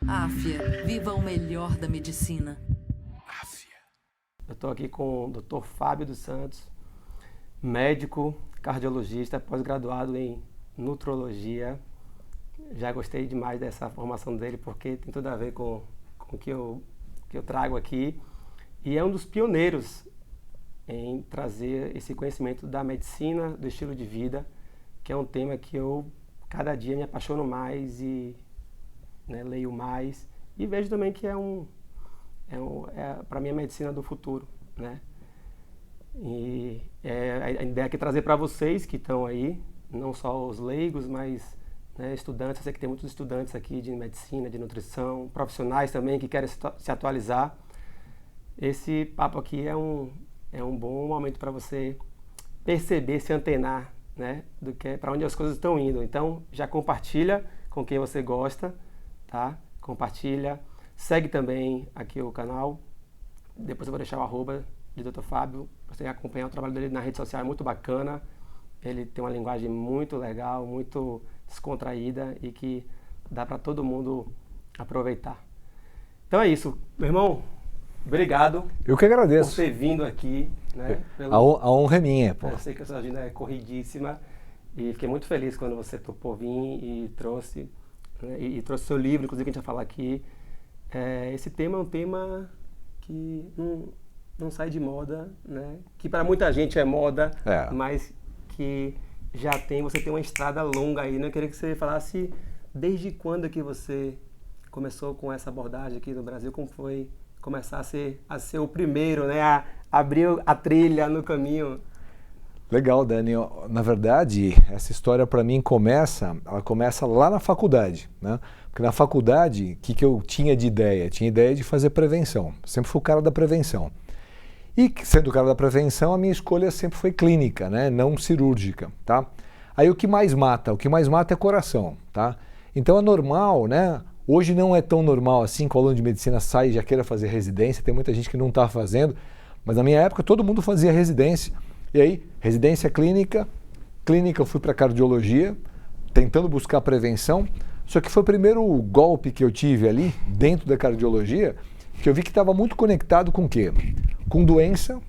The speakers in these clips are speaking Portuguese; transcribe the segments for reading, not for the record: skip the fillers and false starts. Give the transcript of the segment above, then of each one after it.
Áfia, viva o melhor da medicina. Eu estou aqui com o Dr. Fábio dos Santos, médico, cardiologista, pós-graduado em nutrologia. Já gostei demais dessa formação dele porque tem tudo a ver com o que eu trago aqui. E é um dos pioneiros em trazer esse conhecimento da medicina, do estilo de vida, que é um tema que eu cada dia me apaixono mais e leio mais. E vejo também que é para mim a medicina do futuro, né? E a ideia aqui é trazer para vocês que estão aí, não só os leigos, mas estudantes. Eu sei que tem muitos estudantes aqui de medicina, de nutrição, profissionais também que querem se atualizar. Esse papo aqui é um bom momento para você perceber, se antenar, né, do que para onde as coisas estão indo. Então, já compartilha com quem você gosta, tá? Compartilha. Segue também aqui o canal. Depois eu vou deixar o arroba de Dr. Fábio. Você acompanhar o trabalho dele na rede social, é muito bacana. Ele tem uma linguagem muito legal, muito descontraída e que dá para todo mundo aproveitar. Então é isso. Meu irmão, obrigado. Eu que agradeço. Por ter vindo aqui. Né, a honra é minha, pô. Eu sei que a sua agenda é corridíssima e fiquei muito feliz quando você topou vir e trouxe, né, e trouxe seu livro, inclusive, que a gente vai falar aqui. Esse tema é um tema que não sai de moda, né? Que para muita gente é moda, mas que você tem uma estrada longa aí, né? Eu queria que você falasse desde quando que você começou com essa abordagem aqui no Brasil, como foi começar a ser o primeiro, né? A abrir a trilha no caminho. Legal, Dani. Na verdade, essa história para mim começa lá na faculdade, né? Porque na faculdade, o que eu tinha de ideia? Tinha ideia de fazer prevenção. Sempre fui o cara da prevenção. E sendo o cara da prevenção, a minha escolha sempre foi clínica, né? Não cirúrgica, tá? Aí o que mais mata? O que mais mata é coração, tá? Então é normal, né? Hoje não é tão normal assim que o aluno de medicina sai e já queira fazer residência. Tem muita gente que não está fazendo, mas na minha época todo mundo fazia residência. E aí, residência clínica eu fui para cardiologia, tentando buscar prevenção. Só que foi o primeiro golpe que eu tive ali, dentro da cardiologia, que eu vi que estava muito conectado com o quê? Com doença,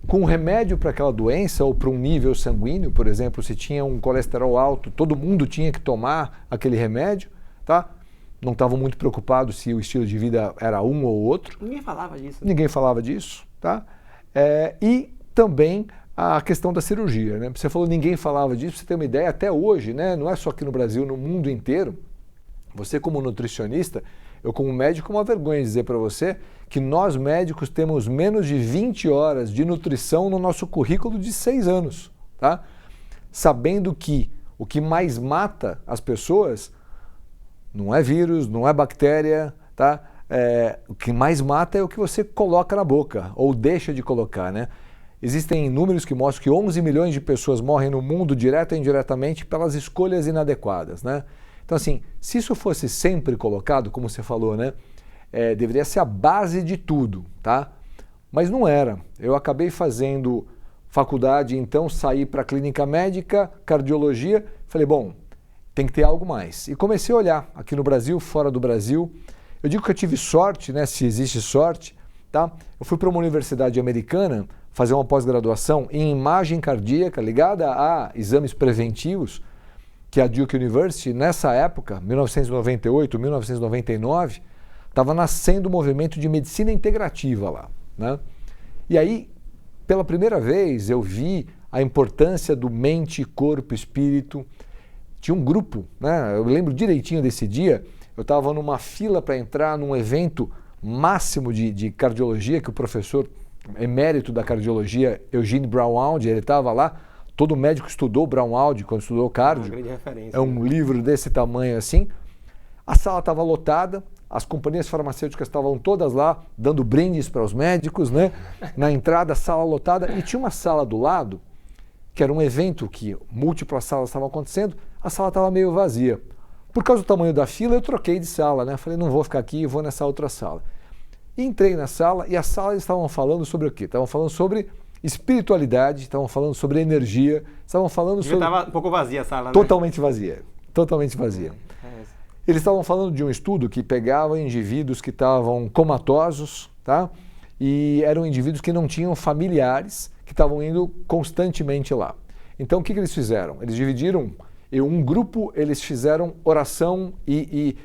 com remédio para aquela doença ou para um nível sanguíneo, por exemplo, se tinha um colesterol alto, todo mundo tinha que tomar aquele remédio, tá? Não estavam muito preocupados se o estilo de vida era um ou outro. Ninguém falava disso. Ninguém falava disso, tá? E também a questão da cirurgia, né? Você falou ninguém falava disso, pra você ter uma ideia, até hoje, né? Não é só aqui no Brasil, no mundo inteiro. Você como nutricionista, eu como médico, uma vergonha dizer para você que nós médicos temos menos de 20 horas de nutrição no nosso currículo de 6 anos, tá? Sabendo que o que mais mata as pessoas não é vírus, não é bactéria, tá? O que mais mata é o que você coloca na boca, ou deixa de colocar, né? Existem números que mostram que 11 milhões de pessoas morrem no mundo, direta ou indiretamente, pelas escolhas inadequadas, né? Então, assim, se isso fosse sempre colocado, como você falou, né? Deveria ser a base de tudo, tá? Mas não era. Eu acabei fazendo faculdade, então saí para clínica médica, cardiologia, falei, bom, tem que ter algo mais. E comecei a olhar aqui no Brasil, fora do Brasil. Eu digo que eu tive sorte, né? Se existe sorte, tá? Eu fui para uma universidade americana fazer uma pós-graduação em imagem cardíaca ligada a exames preventivos, que a Duke University, nessa época, 1998, 1999, estava nascendo o movimento de medicina integrativa lá, né? E aí, pela primeira vez, eu vi a importância do mente, corpo, espírito. Tinha um grupo, né? Eu lembro direitinho desse dia, eu estava numa fila para entrar num evento máximo de cardiologia, que o professor emérito da cardiologia, Eugene Braunwald, ele estava lá. Todo médico estudou Braunwald quando estudou cardio. Uma grande referência. É um livro desse tamanho assim. A sala estava lotada, as companhias farmacêuticas estavam todas lá, dando brindes para os médicos, né? Na entrada, sala lotada. E tinha uma sala do lado, que era um evento que múltiplas salas estavam acontecendo, a sala estava meio vazia. Por causa do tamanho da fila, eu troquei de sala, né? Falei, não vou ficar aqui, vou nessa outra sala. E entrei na sala e a sala estavam falando sobre o quê? Estavam falando sobre espiritualidade, estavam falando sobre energia, estavam falando sobre... Estava um pouco vazia a sala, né? Totalmente vazia, totalmente vazia. Eles estavam falando de um estudo que pegava indivíduos que estavam comatosos, tá? E eram indivíduos que não tinham familiares, que estavam indo constantemente lá. Então, o que eles fizeram? Eles dividiram, um grupo eles fizeram oração e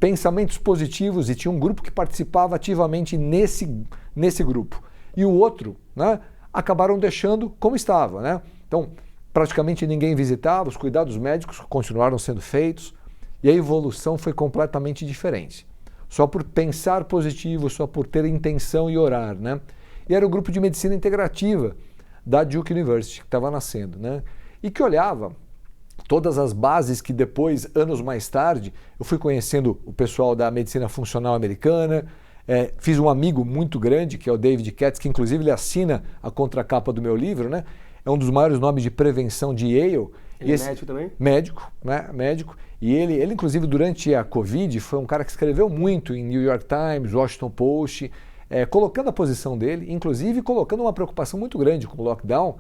pensamentos positivos, e tinha um grupo que participava ativamente nesse grupo. E o outro, né, acabaram deixando como estava, né? Então, praticamente ninguém visitava, os cuidados médicos continuaram sendo feitos, e a evolução foi completamente diferente. Só por pensar positivo, só por ter intenção e orar, né? E era o grupo de medicina integrativa da Duke University, que estava nascendo, né? E que olhava todas as bases que depois, anos mais tarde, eu fui conhecendo o pessoal da medicina funcional americana, fiz um amigo muito grande, que é o David Katz, que inclusive ele assina a contracapa do meu livro, né? É um dos maiores nomes de prevenção de Yale. Ele é médico também? Médico, né? Médico. E ele, inclusive, durante a Covid, foi um cara que escreveu muito em New York Times, Washington Post, colocando a posição dele, inclusive colocando uma preocupação muito grande com o lockdown,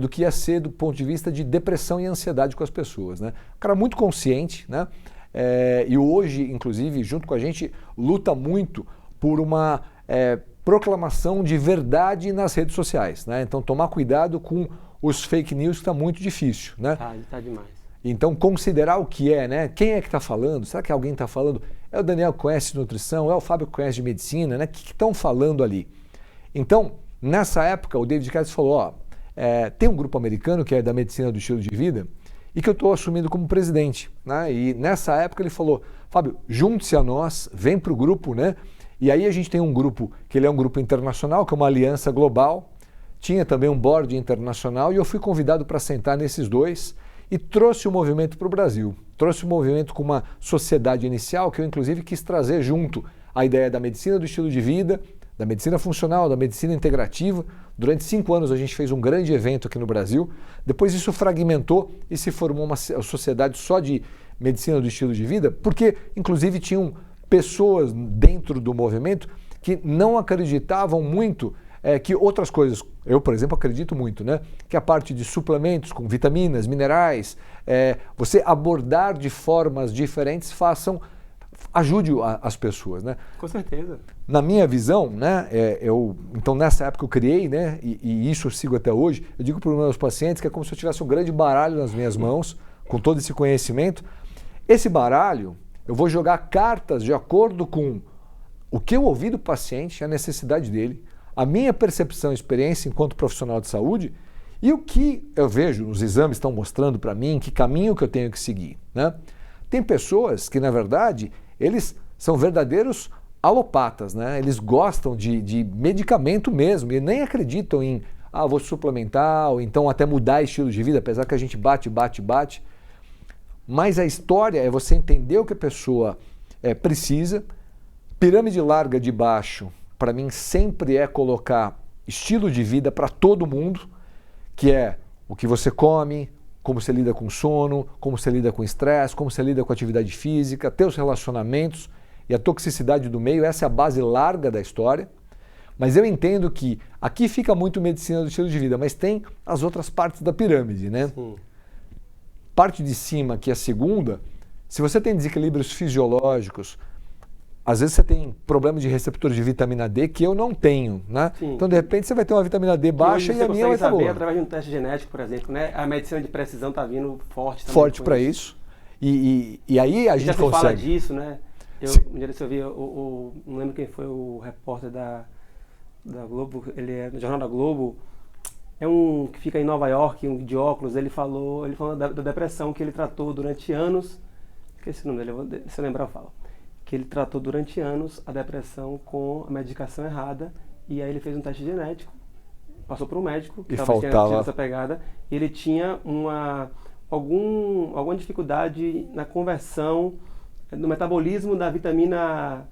do que ia ser do ponto de vista de depressão e ansiedade com as pessoas, né? Um cara muito consciente, né? E hoje, inclusive, junto com a gente, luta muito por uma proclamação de verdade nas redes sociais, né? Então, tomar cuidado com os fake news, que está muito difícil, né? Tá demais. Então, considerar o que é, né? Quem é que está falando? Será que alguém está falando? É o Daniel que conhece de nutrição? É o Fábio que conhece de medicina? Né? O que estão falando ali? Então, nessa época, o David Katz falou, tem um grupo americano que é da medicina do estilo de vida e que eu estou assumindo como presidente, né? E nessa época ele falou, Fábio, junte-se a nós, vem para o grupo, né? E aí a gente tem um grupo, que ele é um grupo internacional, que é uma aliança global, tinha também um board internacional e eu fui convidado para sentar nesses dois e trouxe o movimento para o Brasil. Trouxe o movimento com uma sociedade inicial que eu inclusive quis trazer junto a ideia da medicina do estilo de vida, da medicina funcional, da medicina integrativa. Durante 5 anos a gente fez um grande evento aqui no Brasil, depois isso fragmentou e se formou uma sociedade só de medicina do estilo de vida, porque inclusive tinham pessoas dentro do movimento que não acreditavam muito que outras coisas, eu por exemplo acredito muito, né? Que a parte de suplementos com vitaminas, minerais, você abordar de formas diferentes ajude as pessoas, né? Com certeza. Na minha visão, né? Então nessa época eu criei, né? E isso eu sigo até hoje. Eu digo para os meus pacientes que é como se eu tivesse um grande baralho nas minhas mãos, com todo esse conhecimento. Esse baralho, eu vou jogar cartas de acordo com o que eu ouvi do paciente, a necessidade dele, a minha percepção e experiência enquanto profissional de saúde e o que eu vejo, os exames estão mostrando para mim, que caminho que eu tenho que seguir, né? Tem pessoas que, na verdade, eles são verdadeiros alopatas, né? Eles gostam de medicamento mesmo e nem acreditam em, vou suplementar ou então até mudar estilo de vida, apesar que a gente bate. Mas a história é você entender o que a pessoa precisa. Pirâmide larga de baixo, para mim, sempre é colocar estilo de vida para todo mundo, que é o que você come, como você lida com sono, como você lida com estresse, como você lida com atividade física, teus relacionamentos e a toxicidade do meio. Essa é a base larga da história. Mas eu entendo que aqui fica muito medicina do estilo de vida, mas tem as outras partes da pirâmide, né? Sim. Parte de cima, que é a segunda, se você tem desequilíbrios fisiológicos, às vezes você tem problema de receptores de vitamina D que eu não tenho, né? Sim. Então, de repente, você vai ter uma vitamina D baixa e a minha vai estar boa. Através de um teste genético, por exemplo, né? A medicina de precisão está vindo forte também. Forte para isso. E aí a gente já consegue. Fala disso, né? Um dia eu vi, não lembro quem foi o repórter da Globo, ele é no Jornal da Globo, é um que fica em Nova York, um de óculos, ele falou da depressão que ele tratou durante anos, esqueci o nome dele, se eu lembrar eu falo. Que ele tratou durante anos a depressão com a medicação errada e aí ele fez um teste genético, passou para um médico que estava tendo essa pegada e ele tinha alguma dificuldade na conversão no metabolismo da vitamina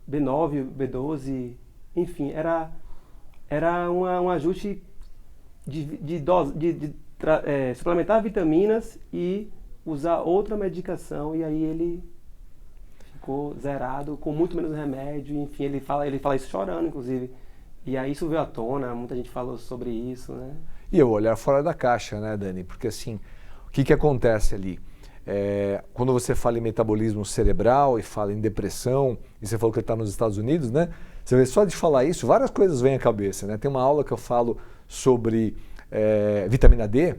B9, B12, enfim, era um ajuste de dose, suplementar vitaminas e usar outra medicação e aí ele ficou zerado, com muito menos remédio, enfim, ele fala isso chorando, inclusive. E aí isso veio à tona, muita gente falou sobre isso, né? E eu olhar fora da caixa, né, Dani? Porque assim, o que acontece ali? quando você fala em metabolismo cerebral e fala em depressão, e você falou que ele está nos Estados Unidos, né? Você vê, só de falar isso, várias coisas vêm à cabeça, né? Tem uma aula que eu falo sobre vitamina D,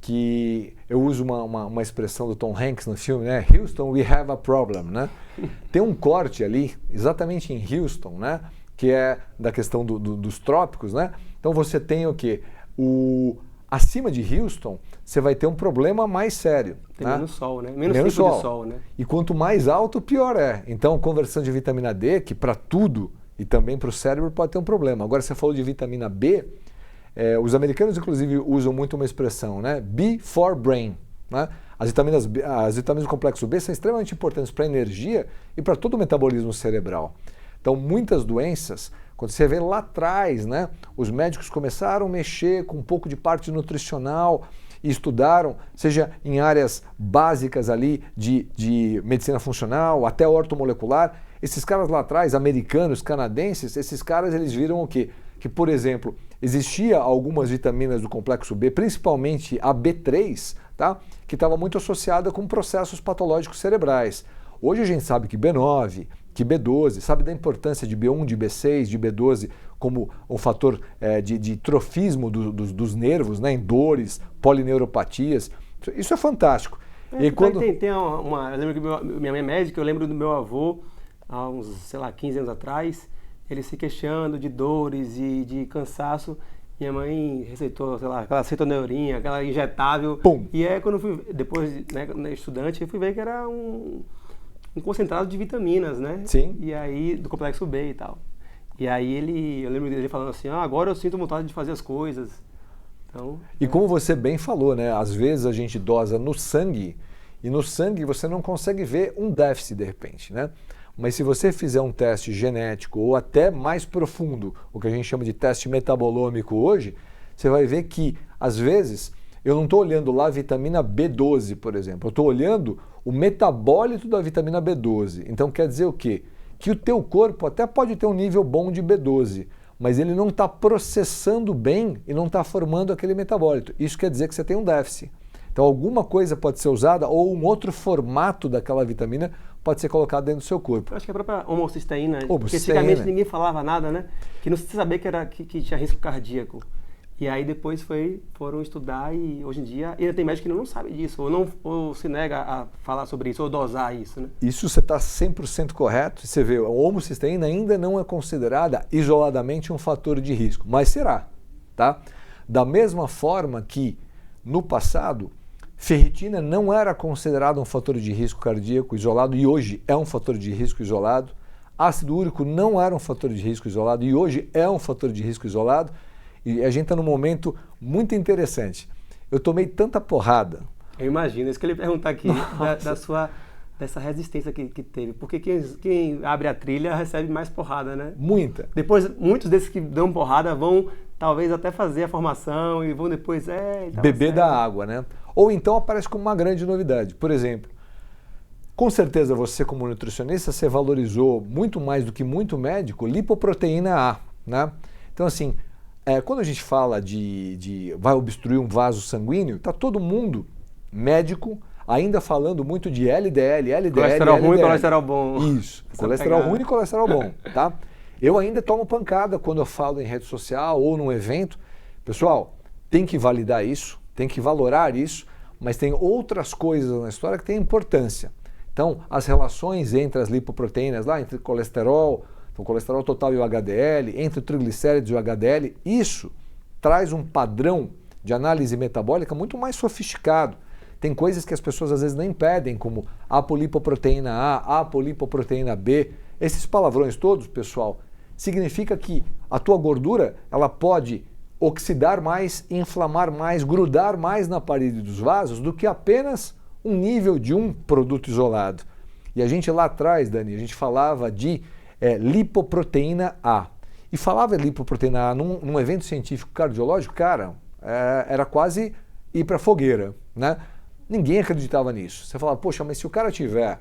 que eu uso uma expressão do Tom Hanks no filme, né? Houston, we have a problem, né? Tem um corte ali, exatamente em Houston, né? Que é da questão dos trópicos, né? Então você tem o quê? Acima de Houston, você vai ter um problema mais sério. Tem né? menos sol, né? Menos ciclo de sol, né? E quanto mais alto, pior é. Então, conversão de vitamina D, que para tudo e também para o cérebro pode ter um problema. Agora, você falou de vitamina B, os americanos, inclusive, usam muito uma expressão, né? B for brain. Né? As vitaminas do complexo B são extremamente importantes para a energia e para todo o metabolismo cerebral. Então, muitas doenças, quando você vê lá atrás, né, os médicos começaram a mexer com um pouco de parte nutricional e estudaram, seja em áreas básicas ali de medicina funcional, até ortomolecular. Esses caras lá atrás, americanos, canadenses, esses caras eles viram o quê? Que, por exemplo, existia algumas vitaminas do complexo B, principalmente a B3, tá? Que estava muito associada com processos patológicos cerebrais. Hoje a gente sabe que B9, que B12, sabe da importância de B1, de B6, de B12 como um fator de trofismo dos nervos, né, em dores, polineuropatias. Isso é fantástico. E quando... eu lembro que minha mãe é médica, eu lembro do meu avô, há uns, 15 anos atrás, ele se queixando de dores e de cansaço. Minha mãe receitou, aquela cetoneurinha, aquela injetável. Pum. E aí quando eu fui, depois, né, estudante, eu fui ver que era um concentrado de vitaminas, né? Sim. E aí, do complexo B e tal. E aí eu lembro dele falando assim, agora eu sinto vontade de fazer as coisas. Então, e como você bem falou, né? Às vezes a gente dosa no sangue, e no sangue você não consegue ver um déficit de repente, né? Mas se você fizer um teste genético ou até mais profundo, o que a gente chama de teste metabolômico hoje, você vai ver que, às vezes, eu não estou olhando lá a vitamina B12, por exemplo, eu estou olhando o metabólito da vitamina B12. Então quer dizer o quê? Que o teu corpo até pode ter um nível bom de B12, mas ele não está processando bem e não está formando aquele metabólito. Isso quer dizer que você tem um déficit. Então alguma coisa pode ser usada ou um outro formato daquela vitamina pode ser colocado dentro do seu corpo. Eu acho que a própria homocisteína, porque antigamente ninguém falava nada, né? Que não se sabia que tinha risco cardíaco. E aí depois foram estudar e hoje em dia ainda tem médico que não sabe disso, ou se nega a falar sobre isso, ou dosar isso, né? Isso você está 100% correto. Você vê, a homocisteína ainda não é considerada isoladamente um fator de risco, mas será, tá? Da mesma forma que no passado, ferritina não era considerado um fator de risco cardíaco isolado e hoje é um fator de risco isolado. Ácido úrico não era um fator de risco isolado e hoje é um fator de risco isolado. E a gente está num momento muito interessante. Eu tomei tanta porrada. Eu imagino, isso que eu ia perguntar aqui, dessa resistência que teve. Porque quem abre a trilha recebe mais porrada, né? Muita. Depois, muitos desses que dão porrada vão talvez até fazer a formação e vão depois... beber da água, né? Ou então aparece como uma grande novidade. Por exemplo, com certeza você como nutricionista, você valorizou muito mais do que muito médico lipoproteína A, né? Então assim... quando a gente fala vai obstruir um vaso sanguíneo, está todo mundo, médico, ainda falando muito de LDL, colesterol ruim e colesterol bom. Isso, colesterol ruim e colesterol bom, tá? Eu ainda tomo pancada quando eu falo em rede social ou num evento. Pessoal, tem que validar isso, tem que valorar isso, mas tem outras coisas na história que têm importância. Então, as relações entre as lipoproteínas, lá, entre colesterol, o colesterol total e o HDL, entre o triglicéridos e o HDL, isso traz um padrão de análise metabólica muito mais sofisticado. Tem coisas que as pessoas às vezes nem pedem, como apolipoproteína A, apolipoproteína B. Esses palavrões todos, pessoal, significa que a tua gordura ela pode oxidar mais, inflamar mais, grudar mais na parede dos vasos do que apenas um nível de um produto isolado. E a gente lá atrás, Dani, a gente falava de lipoproteína A. E falava de lipoproteína A num evento científico cardiológico, cara, era quase ir para a fogueira, né? Ninguém acreditava nisso. Você falava, poxa, mas se o cara tiver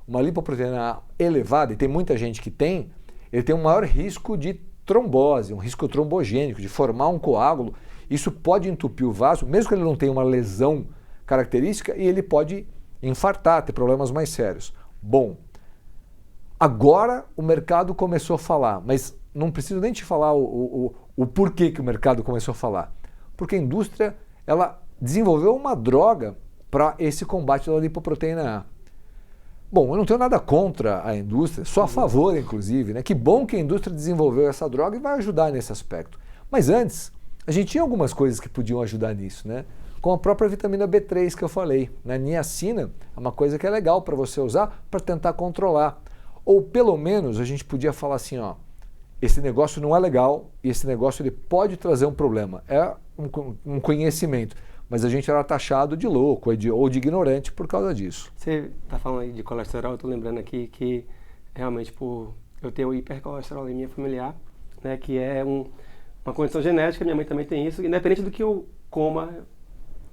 uma lipoproteína A elevada, e tem muita gente que tem, ele tem um maior risco de trombose, um risco trombogênico, de formar um coágulo. Isso pode entupir o vaso, mesmo que ele não tenha uma lesão característica, e ele pode infartar, ter problemas mais sérios. Bom, agora o mercado começou a falar, mas não preciso nem te falar o porquê que o mercado começou a falar. Porque a indústria, ela desenvolveu uma droga para esse combate da lipoproteína A. Bom, eu não tenho nada contra a indústria, sou a favor, inclusive, né? Que bom que a indústria desenvolveu essa droga e vai ajudar nesse aspecto. Mas antes, a gente tinha algumas coisas que podiam ajudar nisso, né? Com a própria vitamina B3 que eu falei. Né? Niacina é uma coisa que é legal para você usar para tentar controlar. Ou pelo menos a gente podia falar assim, ó, esse negócio não é legal e esse negócio ele pode trazer um problema. É um conhecimento, mas a gente era taxado de louco ou de ignorante por causa disso. Você está falando aí de colesterol, eu estou lembrando aqui que realmente eu tenho hipercolesterolemia familiar, né, que é uma condição genética, minha mãe também tem isso, independente do que eu coma,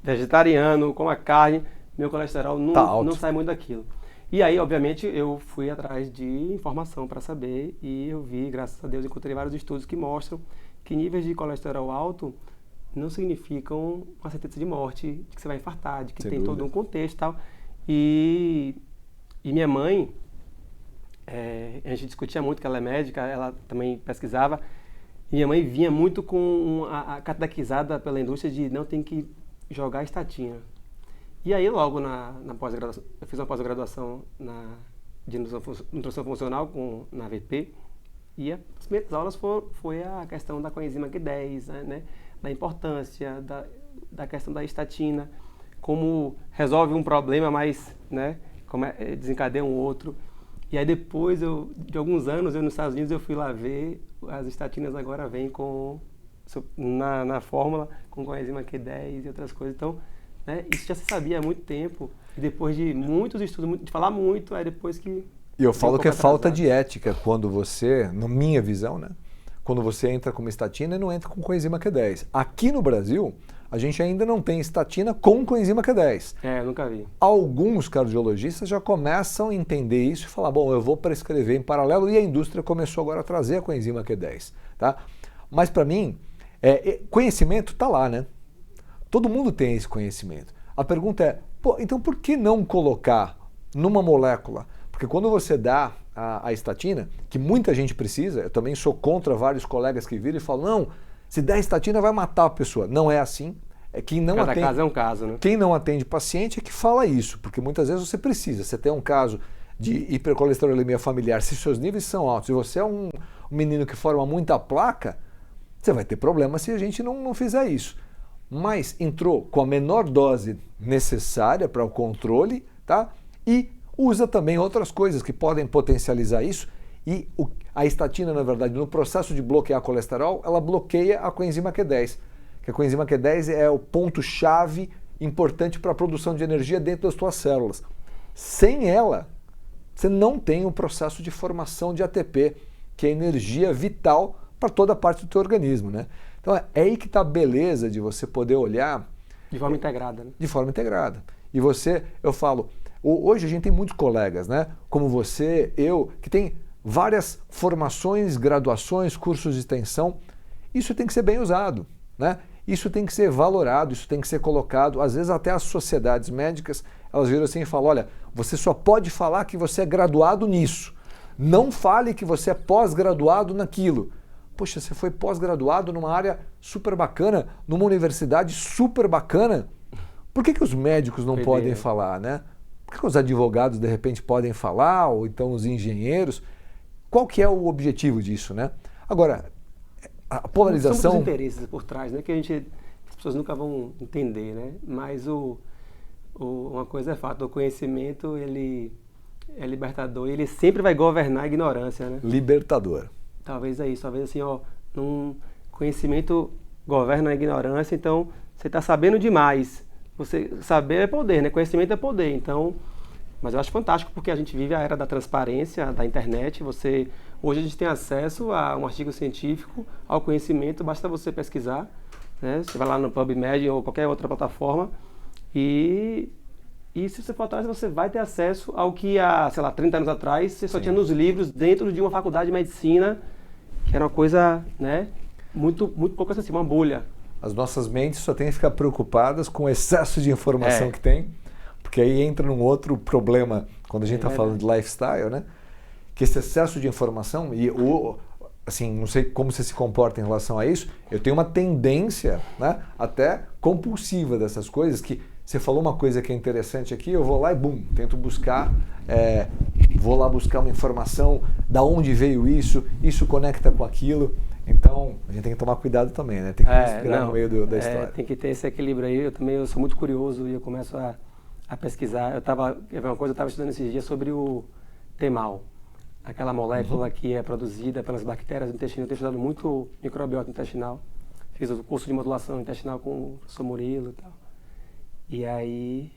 vegetariano, coma carne, meu colesterol não sai muito daquilo. E aí, obviamente, eu fui atrás de informação para saber e eu vi, graças a Deus, encontrei vários estudos que mostram que níveis de colesterol alto não significam uma sentença de morte, de que você vai infartar, de que tem todo um contexto e tal. E minha mãe, a gente discutia muito que ela é médica, ela também pesquisava, e minha mãe vinha muito com a catequizada pela indústria de não tem que jogar estatina. E aí logo na pós-graduação, eu fiz uma pós-graduação de nutrição funcional na VP, e as primeiras aulas foi a questão da coenzima Q10, né? Da importância, da questão da estatina, como resolve um problema, mas, né, como desencadeia um outro. E aí depois, de alguns anos, nos Estados Unidos, eu fui lá ver, as estatinas agora vêm na fórmula, com coenzima Q10 e outras coisas. Então, né, isso já se sabia há muito tempo, e depois de muitos estudos, de falar muito, aí depois que... E eu falo que é falta de ética quando você, na minha visão, né? Quando você entra com uma estatina e não entra com coenzima Q10. Aqui no Brasil, a gente ainda não tem estatina com coenzima Q10. Eu nunca vi. Alguns cardiologistas já começam a entender isso e falar, bom, eu vou prescrever em paralelo, e a indústria começou agora a trazer a coenzima Q10. Tá? Mas para mim, conhecimento está lá, né? Todo mundo tem esse conhecimento. A pergunta é, então por que não colocar numa molécula? Porque quando você dá a estatina, que muita gente precisa, eu também sou contra vários colegas que viram e falam, não, se der estatina vai matar a pessoa. Não é assim. Cada caso é um caso, né? Quem não atende paciente é que fala isso, porque muitas vezes você precisa. Você tem um caso de hipercolesterolemia familiar, se seus níveis são altos, se você é um menino que forma muita placa, você vai ter problema se a gente não fizer isso. Mas entrou com a menor dose necessária para o controle, tá? E usa também outras coisas que podem potencializar isso, e a estatina, na verdade, no processo de bloquear colesterol, ela bloqueia a coenzima Q10, que a coenzima Q10 é o ponto-chave importante para a produção de energia dentro das suas células. Sem ela, você não tem o processo de formação de ATP, que é energia vital para toda a parte do teu organismo, né? Então é aí que está a beleza de você poder olhar... De forma integrada, né? De forma integrada. E você, eu falo... Hoje a gente tem muitos colegas, né? Como você, eu, que tem várias formações, graduações, cursos de extensão. Isso tem que ser bem usado, né? Isso tem que ser valorado, isso tem que ser colocado. Às vezes até as sociedades médicas, elas viram assim e falam, olha, você só pode falar que você é graduado nisso. Não fale que você é pós-graduado naquilo. Poxa, você foi pós-graduado numa área super bacana, numa universidade super bacana. Por que os médicos não podem falar, né? Por que os advogados, de repente, podem falar, ou então os engenheiros? Qual que é o objetivo disso, né? Agora, a polarização... São muitos interesses por trás, né? Que as pessoas nunca vão entender, né? Mas uma coisa é fato, o conhecimento, ele é libertador, ele sempre vai governar a ignorância, né? Libertador. Talvez é isso, talvez assim, conhecimento governa a ignorância, então você está sabendo demais. Você saber é poder, né? Conhecimento é poder. Então, mas eu acho fantástico porque a gente vive a era da transparência, da internet. Hoje a gente tem acesso a um artigo científico, ao conhecimento, basta você pesquisar, né? Você vai lá no PubMed ou qualquer outra plataforma e se você for atrás, você vai ter acesso ao que há, sei lá, 30 anos atrás você só tinha nos livros dentro de uma faculdade de medicina, que era uma coisa, né? Muito pouco acessível, uma bolha. As nossas mentes só têm que ficar preocupadas com o excesso de informação que tem, Porque aí entra num outro problema, quando a gente está falando de lifestyle, né? Que esse excesso de informação, e assim, não sei como você se comporta em relação a isso, eu tenho uma tendência, né, até compulsiva dessas coisas, que você falou uma coisa que é interessante aqui, eu vou lá e bum, tento buscar, vou lá buscar uma informação, da onde veio isso conecta com aquilo. Então, a gente tem que tomar cuidado também, né? Tem que respirar no meio da história. Tem que ter esse equilíbrio aí. Eu sou muito curioso e eu começo a pesquisar. Quer ver uma coisa? Eu estava estudando esses dias sobre o TEMAL, aquela molécula que é produzida pelas bactérias do intestino. Eu tenho estudado muito microbiota intestinal. Fiz o curso de modulação intestinal com o professor Murilo e tal. E aí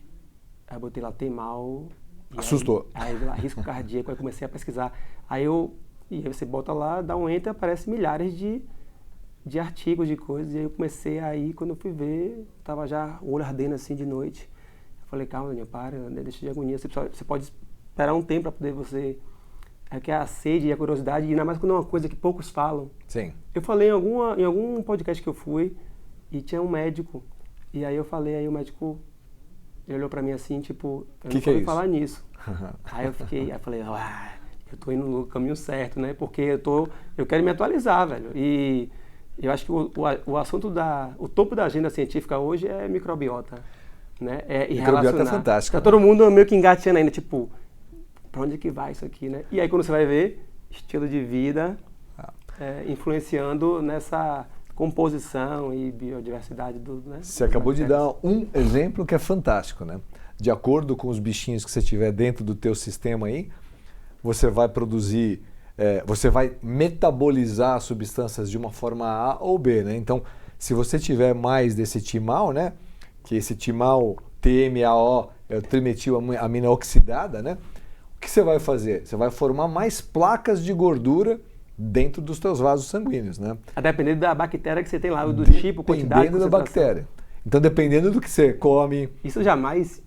eu botei lá TEMAL. Assustou. Aí vi lá risco cardíaco, aí comecei a pesquisar. E aí você bota lá, dá um enter, aparece milhares de artigos, de coisas. E aí eu comecei quando eu fui ver, tava já o olho ardendo assim de noite. Eu falei, calma, Daniel, para, deixa de agonia. Você pode esperar um tempo para poder você... É que a sede e a curiosidade, e ainda mais quando é uma coisa que poucos falam. Sim. Eu falei em algum podcast que eu fui, e tinha um médico. E aí eu falei, aí o médico... Ele olhou para mim assim, tipo, eu não posso falar nisso. Aí eu falei, eu tô indo no caminho certo, né? Porque eu quero me atualizar, velho. E eu acho que o assunto o topo da agenda científica hoje é microbiota, né? Microbiota é fantástico. Tá todo mundo meio que engateando ainda, tipo, pra onde que vai isso aqui, né? E aí quando você vai ver, estilo de vida influenciando nessa composição e biodiversidade né? Você acabou de dar um exemplo que é fantástico, né? De acordo com os bichinhos que você tiver dentro do teu sistema aí, você vai produzir, você vai metabolizar substâncias de uma forma A ou B, né? Então, se você tiver mais desse timal, né? Que esse timal TMAO é o trimetilamina oxidada, né? O que você vai fazer? Você vai formar mais placas de gordura dentro dos teus vasos sanguíneos, né? A depender da bactéria que você tem lá, do tipo, quantidade, dependendo da bactéria. Então, dependendo do que você come... Isso jamais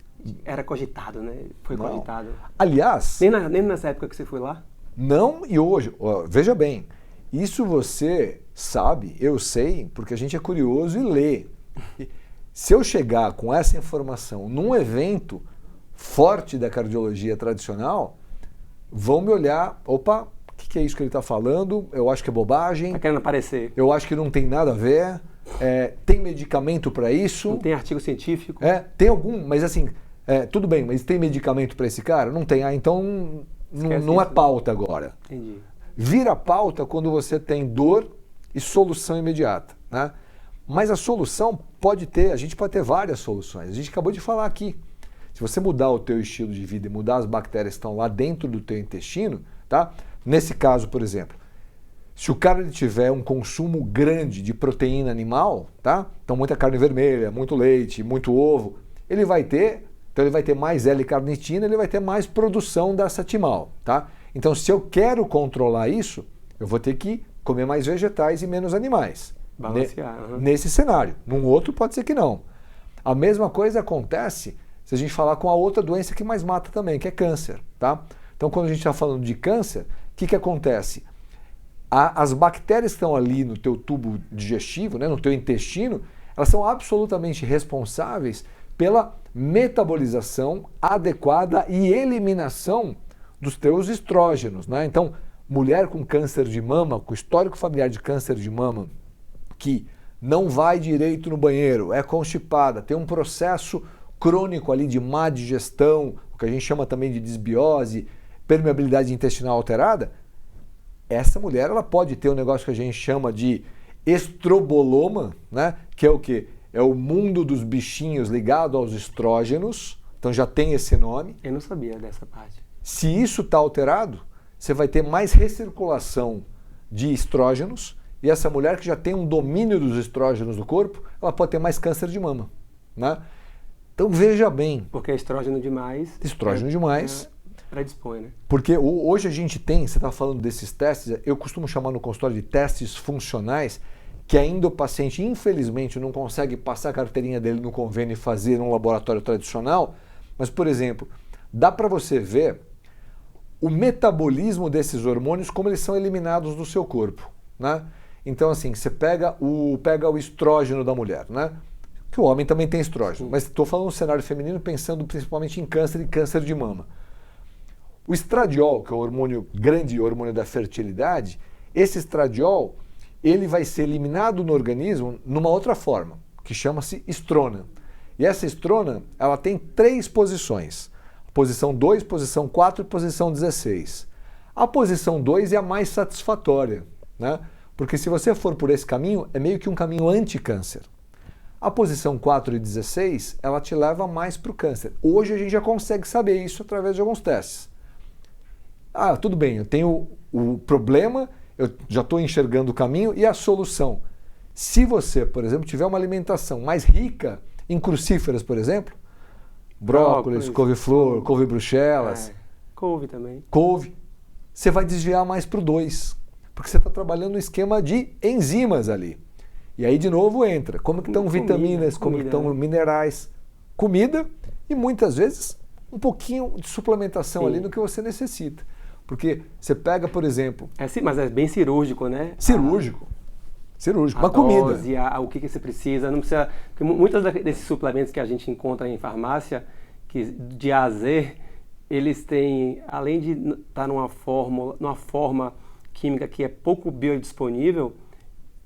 era cogitado, né? Foi cogitado. Aliás... Nem nessa época que você foi lá? Não, e hoje. Veja bem, isso você sabe, eu sei, porque a gente é curioso e lê. Se eu chegar com essa informação num evento forte da cardiologia tradicional, vão me olhar, opa, o que é isso que ele está falando? Eu acho que é bobagem. Está querendo aparecer. Eu acho que não tem nada a ver. Tem medicamento para isso? Não tem artigo científico? Tem algum, mas assim, tudo bem, mas tem medicamento para esse cara? Não tem. Então não é pauta agora. Entendi. Vira pauta quando você tem dor e solução imediata, né? Mas a solução a gente pode ter várias soluções. A gente acabou de falar aqui. Se você mudar o teu estilo de vida e mudar as bactérias que estão lá dentro do teu intestino, tá? Nesse caso, por exemplo, se o cara tiver um consumo grande de proteína animal, tá? Então muita carne vermelha, muito leite, muito ovo, ele vai ter mais L-carnitina, ele vai ter mais produção dessa timal, tá? Então se eu quero controlar isso, eu vou ter que comer mais vegetais e menos animais. Balancear. Nesse cenário. Num outro pode ser que não. A mesma coisa acontece se a gente falar com a outra doença que mais mata também, que é câncer, tá? Então quando a gente está falando de câncer, o que acontece? As bactérias que estão ali no teu tubo digestivo, né, no teu intestino, elas são absolutamente responsáveis pela metabolização adequada e eliminação dos teus estrógenos, né? Então, mulher com câncer de mama, com histórico familiar de câncer de mama, que não vai direito no banheiro, é constipada, tem um processo crônico ali de má digestão, o que a gente chama também de desbiose, permeabilidade intestinal alterada, essa mulher ela pode ter um negócio que a gente chama de estroboloma, né? Que é o quê? É o mundo dos bichinhos ligado aos estrógenos, então já tem esse nome. Eu não sabia dessa parte. Se isso está alterado, você vai ter mais recirculação de estrógenos, e essa mulher que já tem um domínio dos estrógenos no corpo, ela pode ter mais câncer de mama, né? Então veja bem. Porque é estrógeno demais. Estrógeno demais. Predispõe, né? Porque hoje a gente tem, você está falando desses testes, eu costumo chamar no consultório de testes funcionais, que ainda o paciente, infelizmente, não consegue passar a carteirinha dele no convênio e fazer num laboratório tradicional, mas, por exemplo, dá para você ver o metabolismo desses hormônios, como eles são eliminados do seu corpo, né? Então, assim, você pega o estrógeno da mulher, né? que o homem também tem estrógeno, mas estou falando no cenário feminino pensando principalmente em câncer e câncer de mama. O estradiol, que é o hormônio, grande hormônio da fertilidade, esse estradiol, ele vai ser eliminado no organismo numa outra forma, que chama-se estrona. E essa estrona, ela tem 3 posições. Posição 2, posição 4 e posição 16. A posição 2 é a mais satisfatória, né? Porque se você for por esse caminho, é meio que um caminho anti-câncer. A posição 4 e 16, ela te leva mais para o câncer. Hoje a gente já consegue saber isso através de alguns testes. Ah, tudo bem, eu tenho o problema, eu já estou enxergando o caminho e a solução. Se você, por exemplo, tiver uma alimentação mais rica em crucíferas, por exemplo, brócolis, couve-flor, couve-bruxelas, couve também. Couve, você vai desviar mais para o 2, porque você está trabalhando no esquema de enzimas ali. E aí de novo entra, como que estão vitaminas, como que estão minerais, comida e muitas vezes um pouquinho de suplementação ali no que você necessita. Porque você pega, por exemplo... mas é bem cirúrgico, né? Cirúrgico. Uma dose, comida. O que você precisa. Não precisa. Porque muitos desses suplementos que a gente encontra em farmácia, que de A a Z, eles têm, além de estar numa forma química que é pouco biodisponível,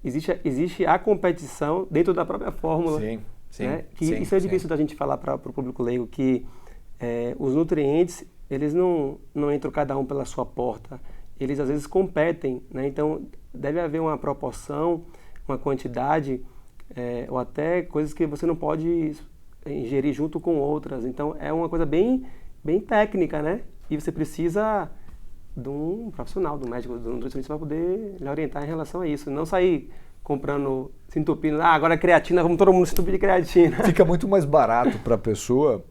existe a competição dentro da própria fórmula. Sim. Né? Isso é difícil da gente falar para o público leigo, que os nutrientes, eles não entram cada um pela sua porta. Eles às vezes competem, né? Então deve haver uma proporção, uma quantidade, ou até coisas que você não pode ingerir junto com outras. Então é uma coisa bem técnica, né? E você precisa de um profissional, de um médico, de um nutricionista para poder lhe orientar em relação a isso. Não sair comprando, se entupindo, agora é creatina, vamos todo mundo se entupir de creatina. Fica muito mais barato para a pessoa,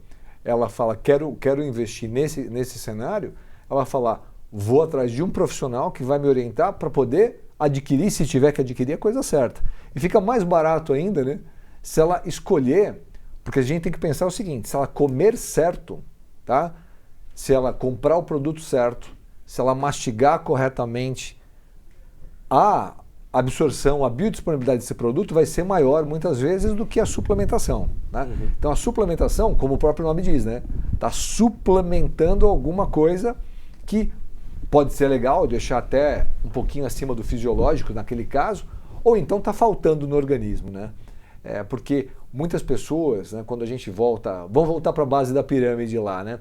ela fala, quero investir nesse cenário, ela fala, vou atrás de um profissional que vai me orientar para poder adquirir, se tiver que adquirir, a coisa certa. E fica mais barato ainda, né? Se ela escolher, porque a gente tem que pensar o seguinte, se ela comer certo, tá? Se ela comprar o produto certo, se ela mastigar corretamente, a absorção, a biodisponibilidade desse produto vai ser maior muitas vezes do que a suplementação, né? Então a suplementação, como o próprio nome diz, né? Está suplementando alguma coisa que pode ser legal, deixar até um pouquinho acima do fisiológico naquele caso, ou então está faltando no organismo, né? Porque muitas pessoas, né, quando a gente volta, vamos voltar para a base da pirâmide lá, né?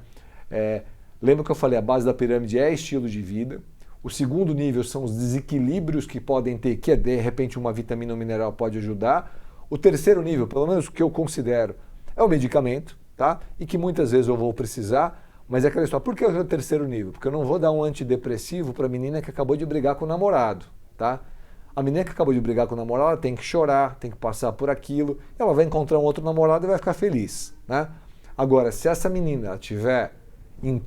Lembra que eu falei, a base da pirâmide é estilo de vida. O segundo nível são os desequilíbrios que podem ter, que de repente uma vitamina ou mineral pode ajudar. O terceiro nível, pelo menos o que eu considero, é o medicamento, tá? E que muitas vezes eu vou precisar, mas é aquela história, por que é o terceiro nível? Porque eu não vou dar um antidepressivo para a menina que acabou de brigar com o namorado, tá? A menina que acabou de brigar com o namorado, ela tem que chorar, tem que passar por aquilo, ela vai encontrar um outro namorado e vai ficar feliz, né? Agora, se essa menina estiver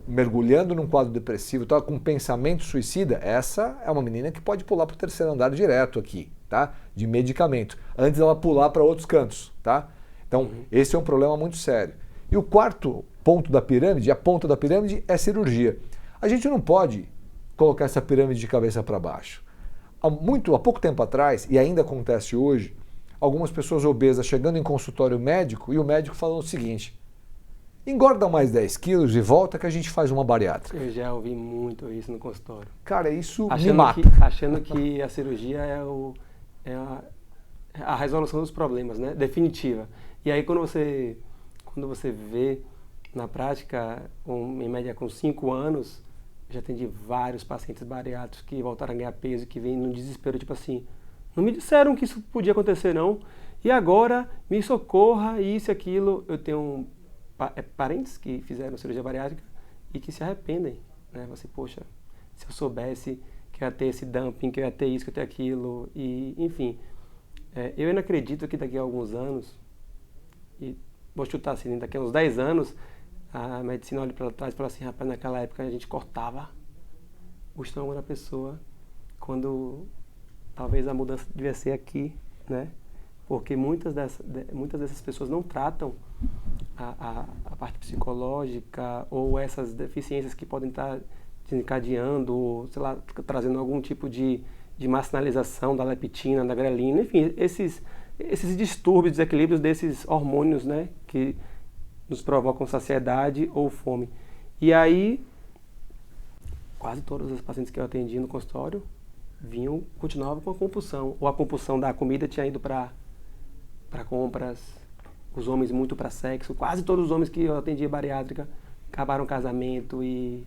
mergulhando num quadro depressivo, tá, com pensamento suicida, essa é uma menina que pode pular para o terceiro andar direto aqui, tá? De medicamento, antes dela pular para outros cantos, tá? Então, esse é um problema muito sério. E o quarto ponto da pirâmide, a ponta da pirâmide, é cirurgia. A gente não pode colocar essa pirâmide de cabeça para baixo. Há pouco tempo atrás, e ainda acontece hoje, algumas pessoas obesas chegando em consultório médico e o médico falando o seguinte: engorda mais 10 quilos e volta que a gente faz uma bariátrica. Eu já ouvi muito isso no consultório. Cara, isso me mata. Achando que a cirurgia é a resolução dos problemas, né? Definitiva. E aí quando você vê na prática, em média com 5 anos, já atendi vários pacientes bariátricos que voltaram a ganhar peso e que vêm no desespero, tipo assim, não me disseram que isso podia acontecer não, e agora me socorra, isso e aquilo. Eu tenho parentes que fizeram cirurgia bariátrica e que se arrependem, né? Você, poxa, se eu soubesse que eu ia ter esse dumping, que eu ia ter isso, que eu ia ter aquilo, e enfim. Eu ainda acredito que daqui a alguns anos, e vou chutar assim, daqui a uns 10 anos, a medicina olha para trás e fala assim, rapaz, naquela época a gente cortava o estômago da pessoa, quando talvez a mudança devia ser aqui, né? Porque muitas dessas pessoas não tratam a parte psicológica ou essas deficiências que podem estar desencadeando, ou, sei lá, trazendo algum tipo de marginalização da leptina, da grelina, enfim, esses distúrbios, desequilíbrios desses hormônios, né, que nos provocam saciedade ou fome. E aí, quase todos os pacientes que eu atendi no consultório continuavam com a compulsão. Ou a compulsão da comida tinha ido para compras, os homens muito para sexo. Quase todos os homens que eu atendi bariátrica acabaram o casamento e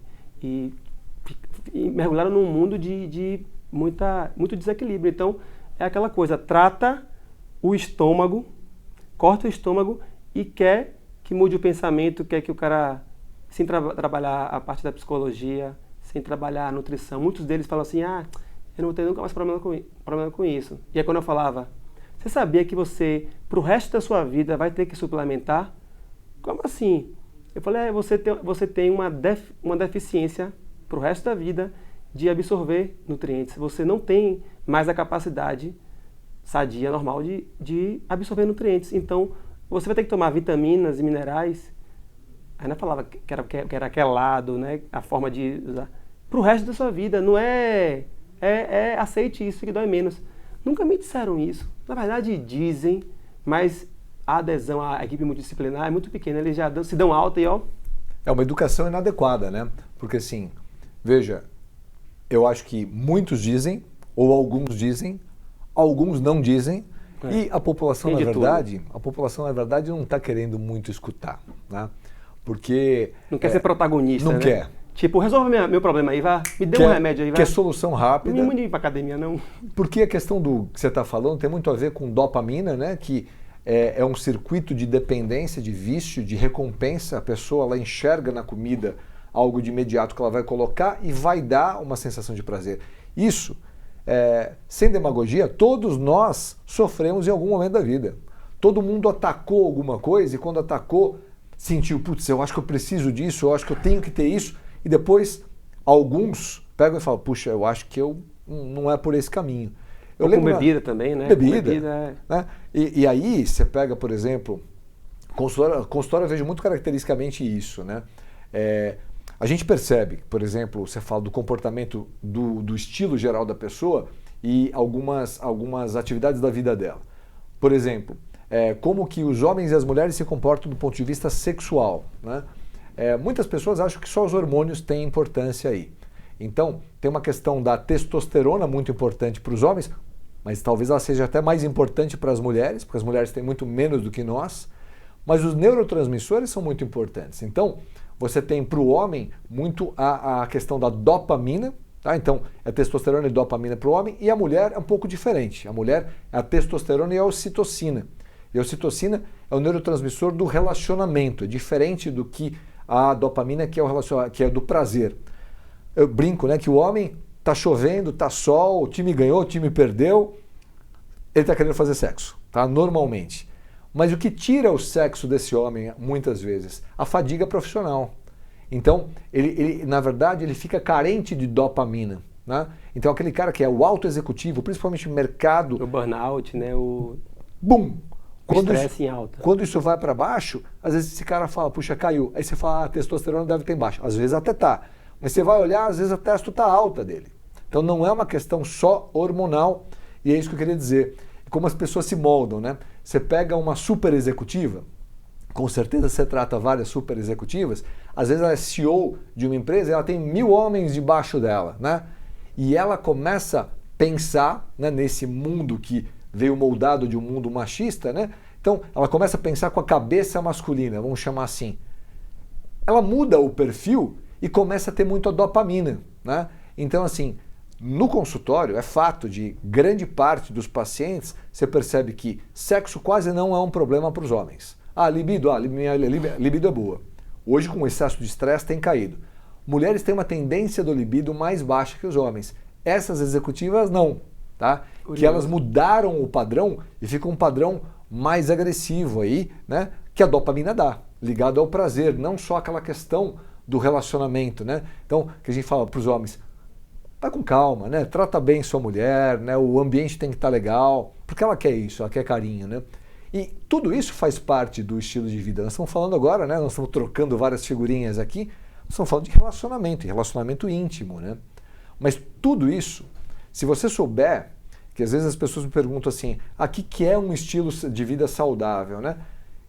mergulharam num mundo de muito desequilíbrio. Então, é aquela coisa, trata o estômago, corta o estômago e quer que mude o pensamento, quer que o cara, sem trabalhar a parte da psicologia, sem trabalhar a nutrição. Muitos deles falam assim, eu não vou ter nunca mais problema com isso. E aí quando eu falava, você sabia que você, pro resto da sua vida, vai ter que suplementar? Como assim? Eu falei, você tem uma deficiência pro resto da vida de absorver nutrientes. Você não tem mais a capacidade sadia, normal, de absorver nutrientes. Então, você vai ter que tomar vitaminas e minerais. Ainda falava que era quelado, né? A forma de usar. Pro resto da sua vida. Não aceite isso que dói menos. Nunca me disseram isso. Na verdade, dizem, mas a adesão à equipe multidisciplinar é muito pequena. Eles já se dão alta e ó... É uma educação inadequada, né? Porque assim, veja, eu acho que muitos dizem, ou alguns dizem, alguns não dizem, e a população, na verdade, não está querendo muito escutar, né? Porque... Não quer ser protagonista, não né? quer. Tipo, resolve meu problema aí, me dê um remédio aí, vai. Quer solução rápida. Não me mande ir pra academia, não. Porque a questão do que você está falando tem muito a ver com dopamina, né? Que é um circuito de dependência, de vício, de recompensa. A pessoa ela enxerga na comida algo de imediato que ela vai colocar e vai dar uma sensação de prazer. Isso, sem demagogia, todos nós sofremos em algum momento da vida. Todo mundo atacou alguma coisa e quando atacou, sentiu, putz, eu acho que eu preciso disso, eu acho que eu tenho que ter isso. E depois, alguns pegam e falam, puxa, eu acho que não é por esse caminho. Eu lembro com bebida também, né? Bebida, né? E aí, você pega, por exemplo, consultório eu vejo muito caracteristicamente isso, né? A gente percebe, por exemplo, você fala do comportamento, do estilo geral da pessoa e algumas atividades da vida dela. Por exemplo, como que os homens e as mulheres se comportam do ponto de vista sexual, né? Muitas pessoas acham que só os hormônios têm importância aí. Então, tem uma questão da testosterona muito importante para os homens, mas talvez ela seja até mais importante para as mulheres, porque as mulheres têm muito menos do que nós, mas os neurotransmissores são muito importantes. Então, você tem para o homem muito a questão da dopamina, tá? Então, é testosterona e dopamina para o homem, e a mulher é um pouco diferente. A mulher é a testosterona e a ocitocina. E a ocitocina é o neurotransmissor do relacionamento, é diferente do que a dopamina, que é do prazer. Eu brinco, né, que o homem tá chovendo, tá sol, o time ganhou, o time perdeu, ele tá querendo fazer sexo, tá? Normalmente. Mas o que tira o sexo desse homem, muitas vezes? A fadiga profissional. Então, ele na verdade, ele fica carente de dopamina, né? Então, aquele cara que é o alto executivo, principalmente no mercado... O burnout, né? Bum! Estresse em alta. Quando isso vai para baixo, às vezes esse cara fala, puxa, caiu. Aí você fala, a testosterona deve ter embaixo. Às vezes até tá. Mas você vai olhar, às vezes a testo tá alta dele. Então não é uma questão só hormonal, e é isso que eu queria dizer. Como as pessoas se moldam, né? Você pega uma super executiva, com certeza você trata várias super executivas, às vezes ela é CEO de uma empresa e ela tem 1000 homens debaixo dela, né? E ela começa a pensar, né, nesse mundo que veio moldado de um mundo machista, né? Então, ela começa a pensar com a cabeça masculina, vamos chamar assim. Ela muda o perfil e começa a ter muita dopamina, né? Então, assim, no consultório, é fato de grande parte dos pacientes, você percebe que sexo quase não é um problema para os homens. Minha libido é boa. Hoje, com o excesso de estresse, tem caído. Mulheres têm uma tendência do libido mais baixa que os homens. Essas executivas, não. Tá? Que elas mudaram o padrão e fica um padrão mais agressivo aí, né? Que a dopamina dá, ligado ao prazer, não só aquela questão do relacionamento, né? Então, que a gente fala para os homens, vai com calma, né? Trata bem sua mulher, né? O ambiente tem que estar legal, porque ela quer isso, ela quer carinho, né? E tudo isso faz parte do estilo de vida. Nós estamos falando agora, né? Nós estamos trocando várias figurinhas aqui, nós estamos falando de relacionamento íntimo, né? Mas tudo isso, se você souber que às vezes as pessoas me perguntam assim, que é um estilo de vida saudável, né?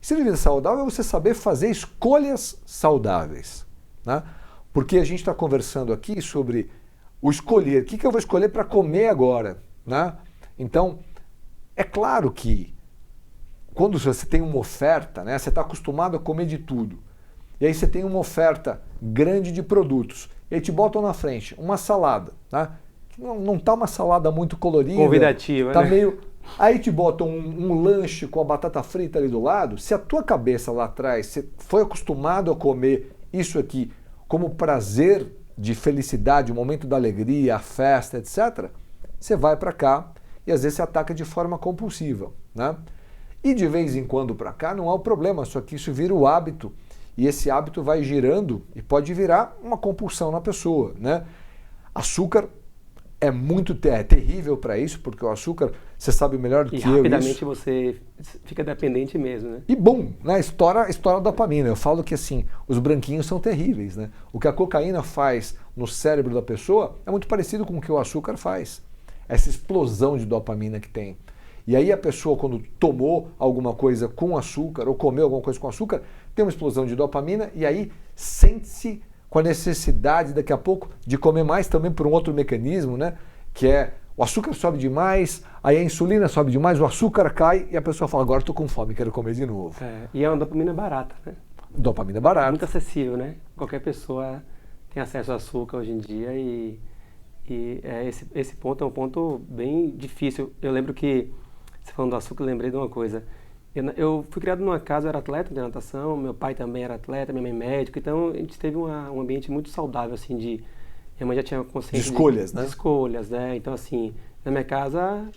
Estilo de vida saudável é você saber fazer escolhas saudáveis, né? Porque a gente está conversando aqui sobre o escolher, o que eu vou escolher para comer agora, né? Então, é claro que quando você tem uma oferta, né, você está acostumado a comer de tudo, e aí você tem uma oferta grande de produtos, e aí te botam na frente uma salada, né? Não está uma salada muito colorida, convidativa, tá né? meio... Aí te botam um lanche com a batata frita ali do lado, se a tua cabeça lá atrás, você foi acostumado a comer isso aqui como prazer de felicidade, o momento da alegria, a festa, etc., você vai para cá e às vezes você ataca de forma compulsiva, né? E de vez em quando para cá não há o problema, só que isso vira o hábito e esse hábito vai girando e pode virar uma compulsão na pessoa, né? Açúcar é muito terrível para isso, porque o açúcar, você sabe melhor do que eu. E rapidamente você fica dependente mesmo, né? E bom, né? Estoura a dopamina. Eu falo que assim, os branquinhos são terríveis, né? O que a cocaína faz no cérebro da pessoa é muito parecido com o que o açúcar faz. Essa explosão de dopamina que tem. E aí a pessoa, quando tomou alguma coisa com açúcar ou comeu alguma coisa com açúcar, tem uma explosão de dopamina e aí sente-se com a necessidade daqui a pouco de comer mais também por um outro mecanismo, né? Que é o açúcar sobe demais, aí a insulina sobe demais, o açúcar cai e a pessoa fala, agora estou com fome, quero comer de novo. E é uma dopamina barata, né? Dopamina barata. Muito acessível, né? Qualquer pessoa tem acesso a açúcar hoje em dia e esse ponto é um ponto bem difícil. Eu lembro que, você falando do açúcar, eu lembrei de uma coisa. Eu fui criado numa casa, eu era atleta de natação, meu pai também era atleta, minha mãe médico, então a gente teve um ambiente muito saudável, assim, minha mãe já tinha consciência de escolhas, né? De escolhas, né? Então, assim, na minha casa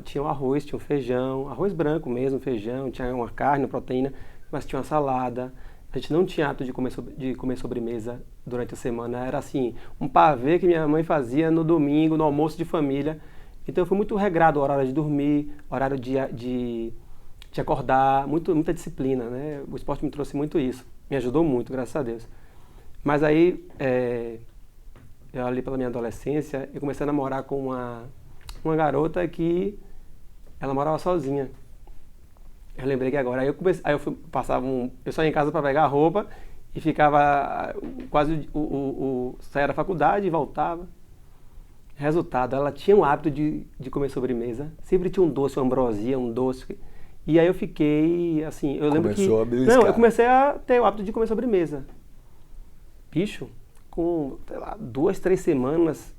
tinha o arroz, tinha o feijão, arroz branco mesmo, feijão, tinha uma carne, uma proteína, mas tinha uma salada. A gente não tinha hábito de comer sobremesa durante a semana, era assim, um pavê que minha mãe fazia no domingo, no almoço de família. Então eu fui muito regrado, horário de dormir, horário de acordar, muita disciplina, né? O esporte me trouxe muito isso, me ajudou muito, graças a Deus. Mas aí, eu ali pela minha adolescência, eu comecei a namorar com uma garota que ela morava sozinha. Eu lembrei que agora, eu só ia em casa para pegar a roupa e ficava quase saía da faculdade e voltava. Resultado, ela tinha um hábito de comer sobremesa, sempre tinha um doce, uma ambrosia, um doce. E aí eu fiquei, assim, eu lembro que... eu comecei a ter o hábito de comer sobremesa. Bicho, com, sei lá, 2, 3 semanas,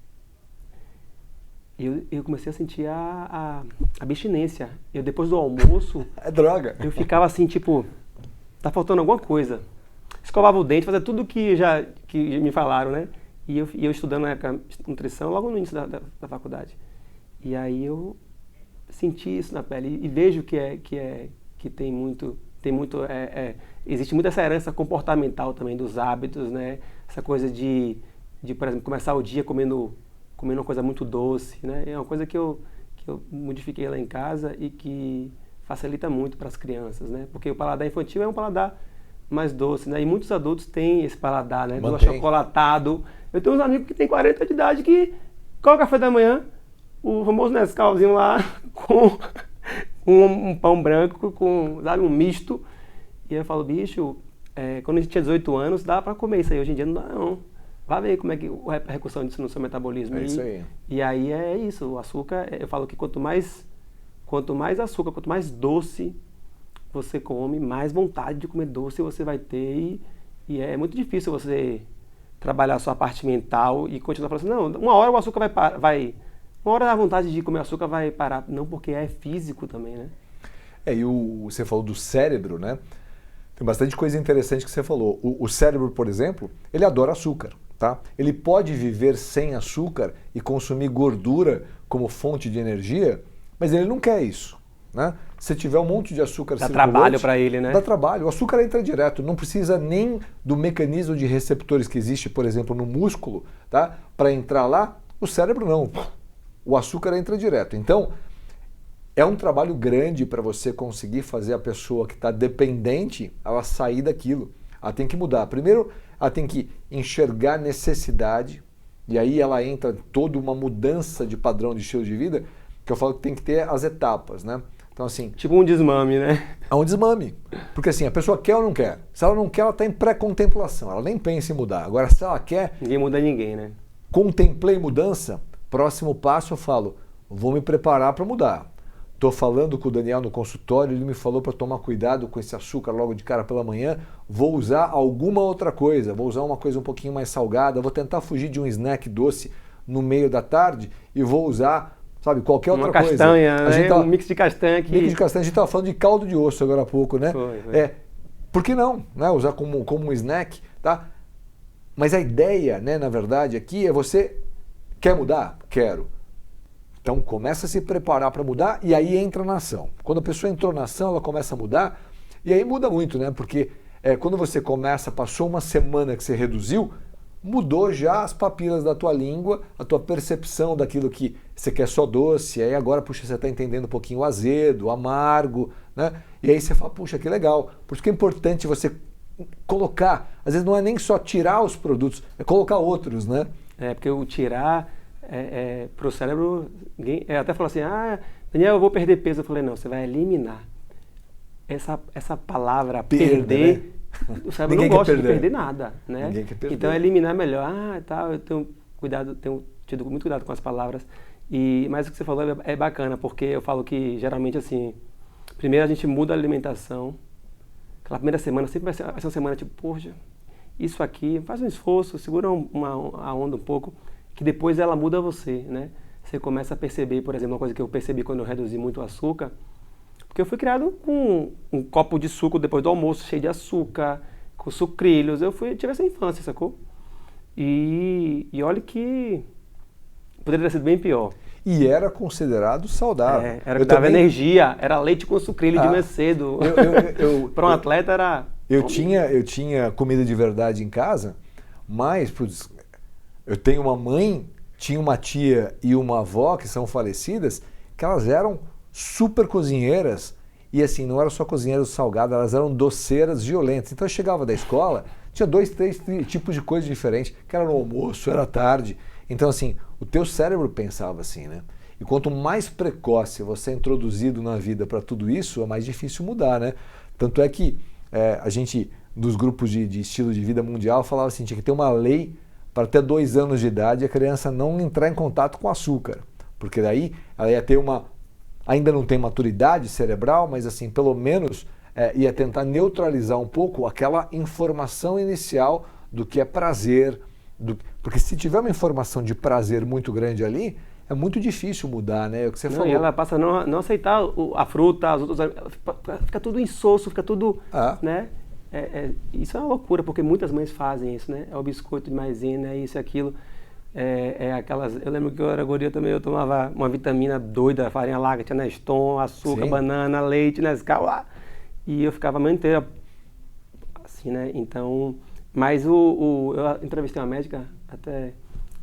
eu comecei a sentir a abstinência. Depois do almoço... É droga. Eu ficava assim, tipo, tá faltando alguma coisa. Escovava o dente, fazia tudo que me falaram, né? E eu estudando na época nutrição, logo no início da faculdade. E aí eu senti isso na pele e vejo que tem muito existe muita essa herança comportamental também dos hábitos, né? Essa coisa de por exemplo, começar o dia comendo uma coisa muito doce, né? É uma coisa que eu modifiquei lá em casa e que facilita muito para as crianças, né? Porque o paladar infantil é um paladar mais doce, né? E muitos adultos têm esse paladar, né? Do achocolatado. Eu tenho uns amigos que têm 40 de idade que qual é o café da manhã? O famoso Nescauzinho lá com um pão branco, com, sabe, um misto. E eu falo, bicho, quando a gente tinha 18 anos, dá para comer isso aí. Hoje em dia não dá, não. Vai ver como é que a repercussão disso no seu metabolismo. É isso aí. E aí é isso, o açúcar, eu falo que quanto mais açúcar, quanto mais doce você come, mais vontade de comer doce você vai ter. E é muito difícil você trabalhar a sua parte mental e continuar falando assim, não, uma hora o açúcar uma hora a vontade de comer açúcar vai parar. Não, porque é físico também, né? E você falou do cérebro, né? Tem bastante coisa interessante que você falou. O cérebro, por exemplo, ele adora açúcar, tá? Ele pode viver sem açúcar e consumir gordura como fonte de energia, mas ele não quer isso, né? Se tiver um monte de açúcar circulante... Dá trabalho para ele, né? Dá trabalho. O açúcar entra direto. Não precisa nem do mecanismo de receptores que existe, por exemplo, no músculo, tá? Para entrar lá, o cérebro não. O açúcar entra direto. Então, é um trabalho grande para você conseguir fazer a pessoa que está dependente, ela sair daquilo. Ela tem que mudar. Primeiro, ela tem que enxergar necessidade, e aí ela entra em toda uma mudança de padrão de estilo de vida, que eu falo que tem que ter as etapas, né? Então, assim... Tipo um desmame, né? É um desmame. Porque assim, a pessoa quer ou não quer? Se ela não quer, ela está em pré-contemplação. Ela nem pensa em mudar. Agora, se ela quer... Ninguém muda ninguém, né? Contemplei mudança, próximo passo eu falo, vou me preparar para mudar. Estou falando com o Daniel no consultório, ele me falou para tomar cuidado com esse açúcar logo de cara pela manhã, vou usar alguma outra coisa, vou usar uma coisa um pouquinho mais salgada, vou tentar fugir de um snack doce no meio da tarde e vou usar, sabe, qualquer outra coisa. Uma castanha, né? Um mix de castanha aqui. Mix de castanha, a gente estava falando de caldo de osso agora há pouco, né? Foi. Por que não, né? Usar como um snack, tá? Mas a ideia, né, na verdade, aqui é você quer mudar? Quero. Então começa a se preparar para mudar e aí entra na ação. Quando a pessoa entrou na ação, ela começa a mudar e aí muda muito, né? Porque quando você começa, passou uma semana que você reduziu, mudou já as papilas da tua língua, a tua percepção daquilo que você quer só doce, aí agora, puxa, você está entendendo um pouquinho o azedo, o amargo, né? E aí você fala, puxa, que legal. Por isso que é importante você colocar, às vezes não é nem só tirar os produtos, é colocar outros, né? Porque o tirar... para o cérebro, até falou assim, Daniel, eu vou perder peso. Eu falei, não, você vai eliminar. Essa palavra perder, né? O cérebro não gosta de perder nada, né? Ninguém quer perder. Então eliminar é melhor. Eu tenho tido muito cuidado com as palavras. Mas o que você falou é bacana, porque eu falo que geralmente assim, primeiro a gente muda a alimentação. Aquela primeira semana sempre vai ser uma semana tipo, poxa, isso aqui, faz um esforço, segura a onda um pouco, que depois ela muda você, né? Você começa a perceber, por exemplo, uma coisa que eu percebi quando eu reduzi muito o açúcar, porque eu fui criado com um copo de suco depois do almoço, cheio de açúcar, com sucrilhos, tive essa infância, sacou? E olha que poderia ter sido bem pior. E era considerado saudável. Era que dava energia, era leite com sucrilho de manhã cedo. Para um atleta era... Eu tinha comida de verdade em casa, mas... Eu tenho uma mãe, tinha uma tia e uma avó que são falecidas, que elas eram super cozinheiras e assim, não eram só cozinheiras salgadas, elas eram doceiras violentas. Então eu chegava da escola, tinha 2, 3 tipos de coisas diferentes, que era no almoço, era à tarde. Então assim, o teu cérebro pensava assim, né? E quanto mais precoce você é introduzido na vida para tudo isso, é mais difícil mudar, né? Tanto é que a gente, dos grupos de estilo de vida mundial, falava assim, tinha que ter uma lei para até 2 anos de idade a criança não entrar em contato com açúcar, porque daí ela ia ter ainda não tem maturidade cerebral, mas assim, pelo menos ia tentar neutralizar um pouco aquela informação inicial do que é prazer, porque se tiver uma informação de prazer muito grande ali, é muito difícil mudar, né? É o que você falou. E ela passa a não aceitar a fruta, as outras, fica tudo insosso, fica tudo, né? Isso é uma loucura, porque muitas mães fazem isso, né? É o biscoito de maisena, é isso e aquilo. Eu lembro que eu era guria também, eu tomava uma vitamina doida, farinha larga, tinha Neston, açúcar, sim, banana, leite, Nescau, e eu ficava a manhã inteira assim, né? Então, mas eu entrevistei uma médica, até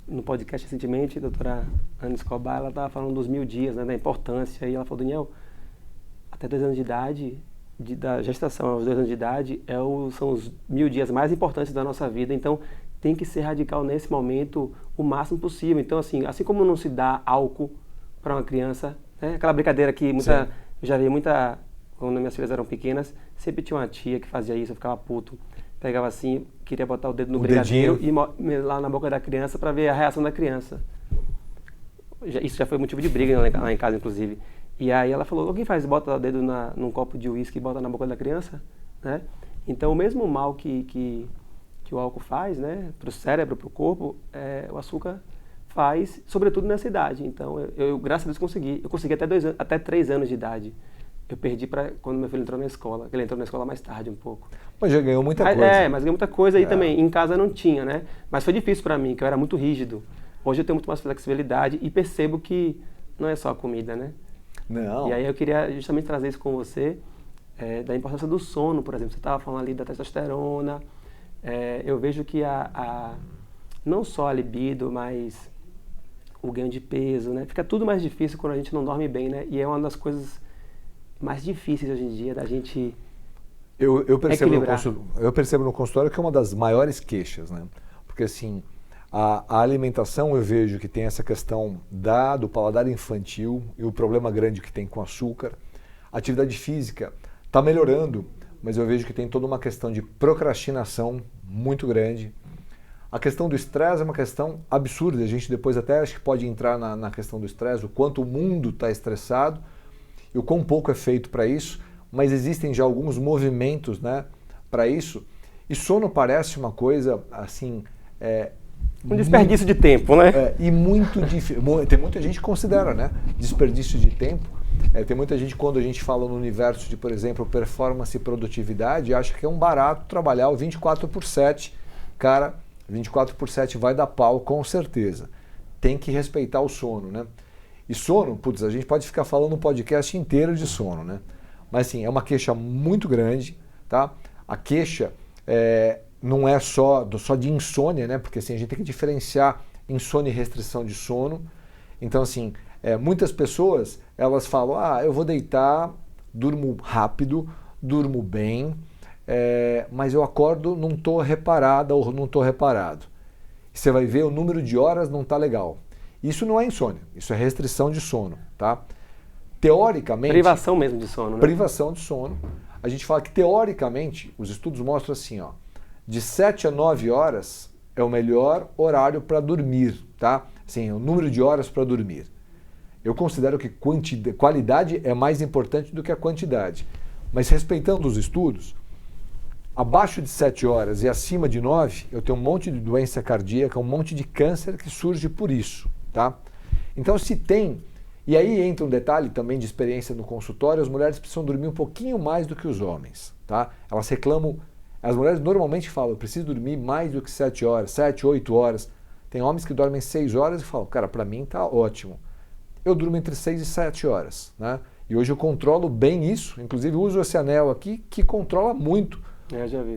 no podcast recentemente, a doutora Ana Escobar, ela estava falando dos 1000 dias, né, da importância, e ela falou, Daniel, até 2 anos de idade, da gestação aos 2 anos de idade, são os 1000 dias mais importantes da nossa vida, então tem que ser radical nesse momento o máximo possível. Então, assim como não se dá álcool para uma criança, né, aquela brincadeira que eu já vi quando minhas filhas eram pequenas, sempre tinha uma tia que fazia isso, eu ficava puto, pegava assim, queria botar o dedo no brigadeiro e lá na boca da criança para ver a reação da criança. Isso já foi motivo de briga lá em casa, inclusive. E aí ela falou, alguém bota o dedo num copo de uísque e bota na boca da criança, né? Então o mesmo mal que o álcool faz, né, para o cérebro, para o corpo, o açúcar faz, sobretudo nessa idade. Então eu graças a Deus consegui. Eu consegui até 3 anos de idade. Eu perdi quando meu filho entrou na escola. Ele entrou na escola mais tarde um pouco. Mas já ganhou muita coisa. Mas ganhou muita coisa e também em casa não tinha, né? Mas foi difícil para mim, que eu era muito rígido. Hoje eu tenho muito mais flexibilidade e percebo que não é só a comida, né? Não. E aí eu queria justamente trazer isso com você, da importância do sono, por exemplo. Você estava falando ali da testosterona. Eu vejo que não só a libido, mas o ganho de peso, né? Fica tudo mais difícil quando a gente não dorme bem, né? E é uma das coisas mais difíceis hoje em dia da gente eu percebo no consultório que é uma das maiores queixas, né? Porque assim, A alimentação, eu vejo que tem essa questão do paladar infantil e o problema grande que tem com açúcar. A atividade física está melhorando, mas eu vejo que tem toda uma questão de procrastinação muito grande. A questão do estresse é uma questão absurda. A gente depois até acho que pode entrar na questão do estresse, o quanto o mundo está estressado e o quão pouco é feito para isso, mas existem já alguns movimentos, né, para isso. E sono parece uma coisa assim... um desperdício de tempo, né? E muito difícil. Tem muita gente que considera, né, desperdício de tempo. Tem muita gente, quando a gente fala no universo de, por exemplo, performance e produtividade, acha que é um barato trabalhar o 24/7. Cara, 24/7 vai dar pau, com certeza. Tem que respeitar o sono, né? E sono, putz, a gente pode ficar falando um podcast inteiro de sono, né? Mas assim, é uma queixa muito grande, tá? A queixa não é só de insônia, né? Porque assim, a gente tem que diferenciar insônia e restrição de sono. Então assim, muitas pessoas, elas falam, eu vou deitar, durmo rápido, durmo bem, mas eu acordo, não estou reparada ou não estou reparado. Você vai ver, o número de horas não está legal. Isso não é insônia, isso é restrição de sono, tá? Teoricamente... Privação mesmo de sono, né? Privação de sono. A gente fala que, teoricamente, os estudos mostram assim, ó, de 7 a 9 horas é o melhor horário para dormir, tá? Assim, o número de horas para dormir. Eu considero que qualidade é mais importante do que a quantidade. Mas respeitando os estudos, abaixo de 7 horas e acima de 9, eu tenho um monte de doença cardíaca, um monte de câncer que surge por isso, tá? Então se tem, e aí entra um detalhe também de experiência no consultório, as mulheres precisam dormir um pouquinho mais do que os homens, tá? Elas reclamam, as mulheres normalmente falam, eu preciso dormir mais do que 7 horas, 7, 8 horas. Tem homens que dormem 6 horas e falam, cara, para mim tá ótimo. Eu durmo entre 6 e 7 horas, né? E hoje eu controlo bem isso, inclusive uso esse anel aqui que controla muito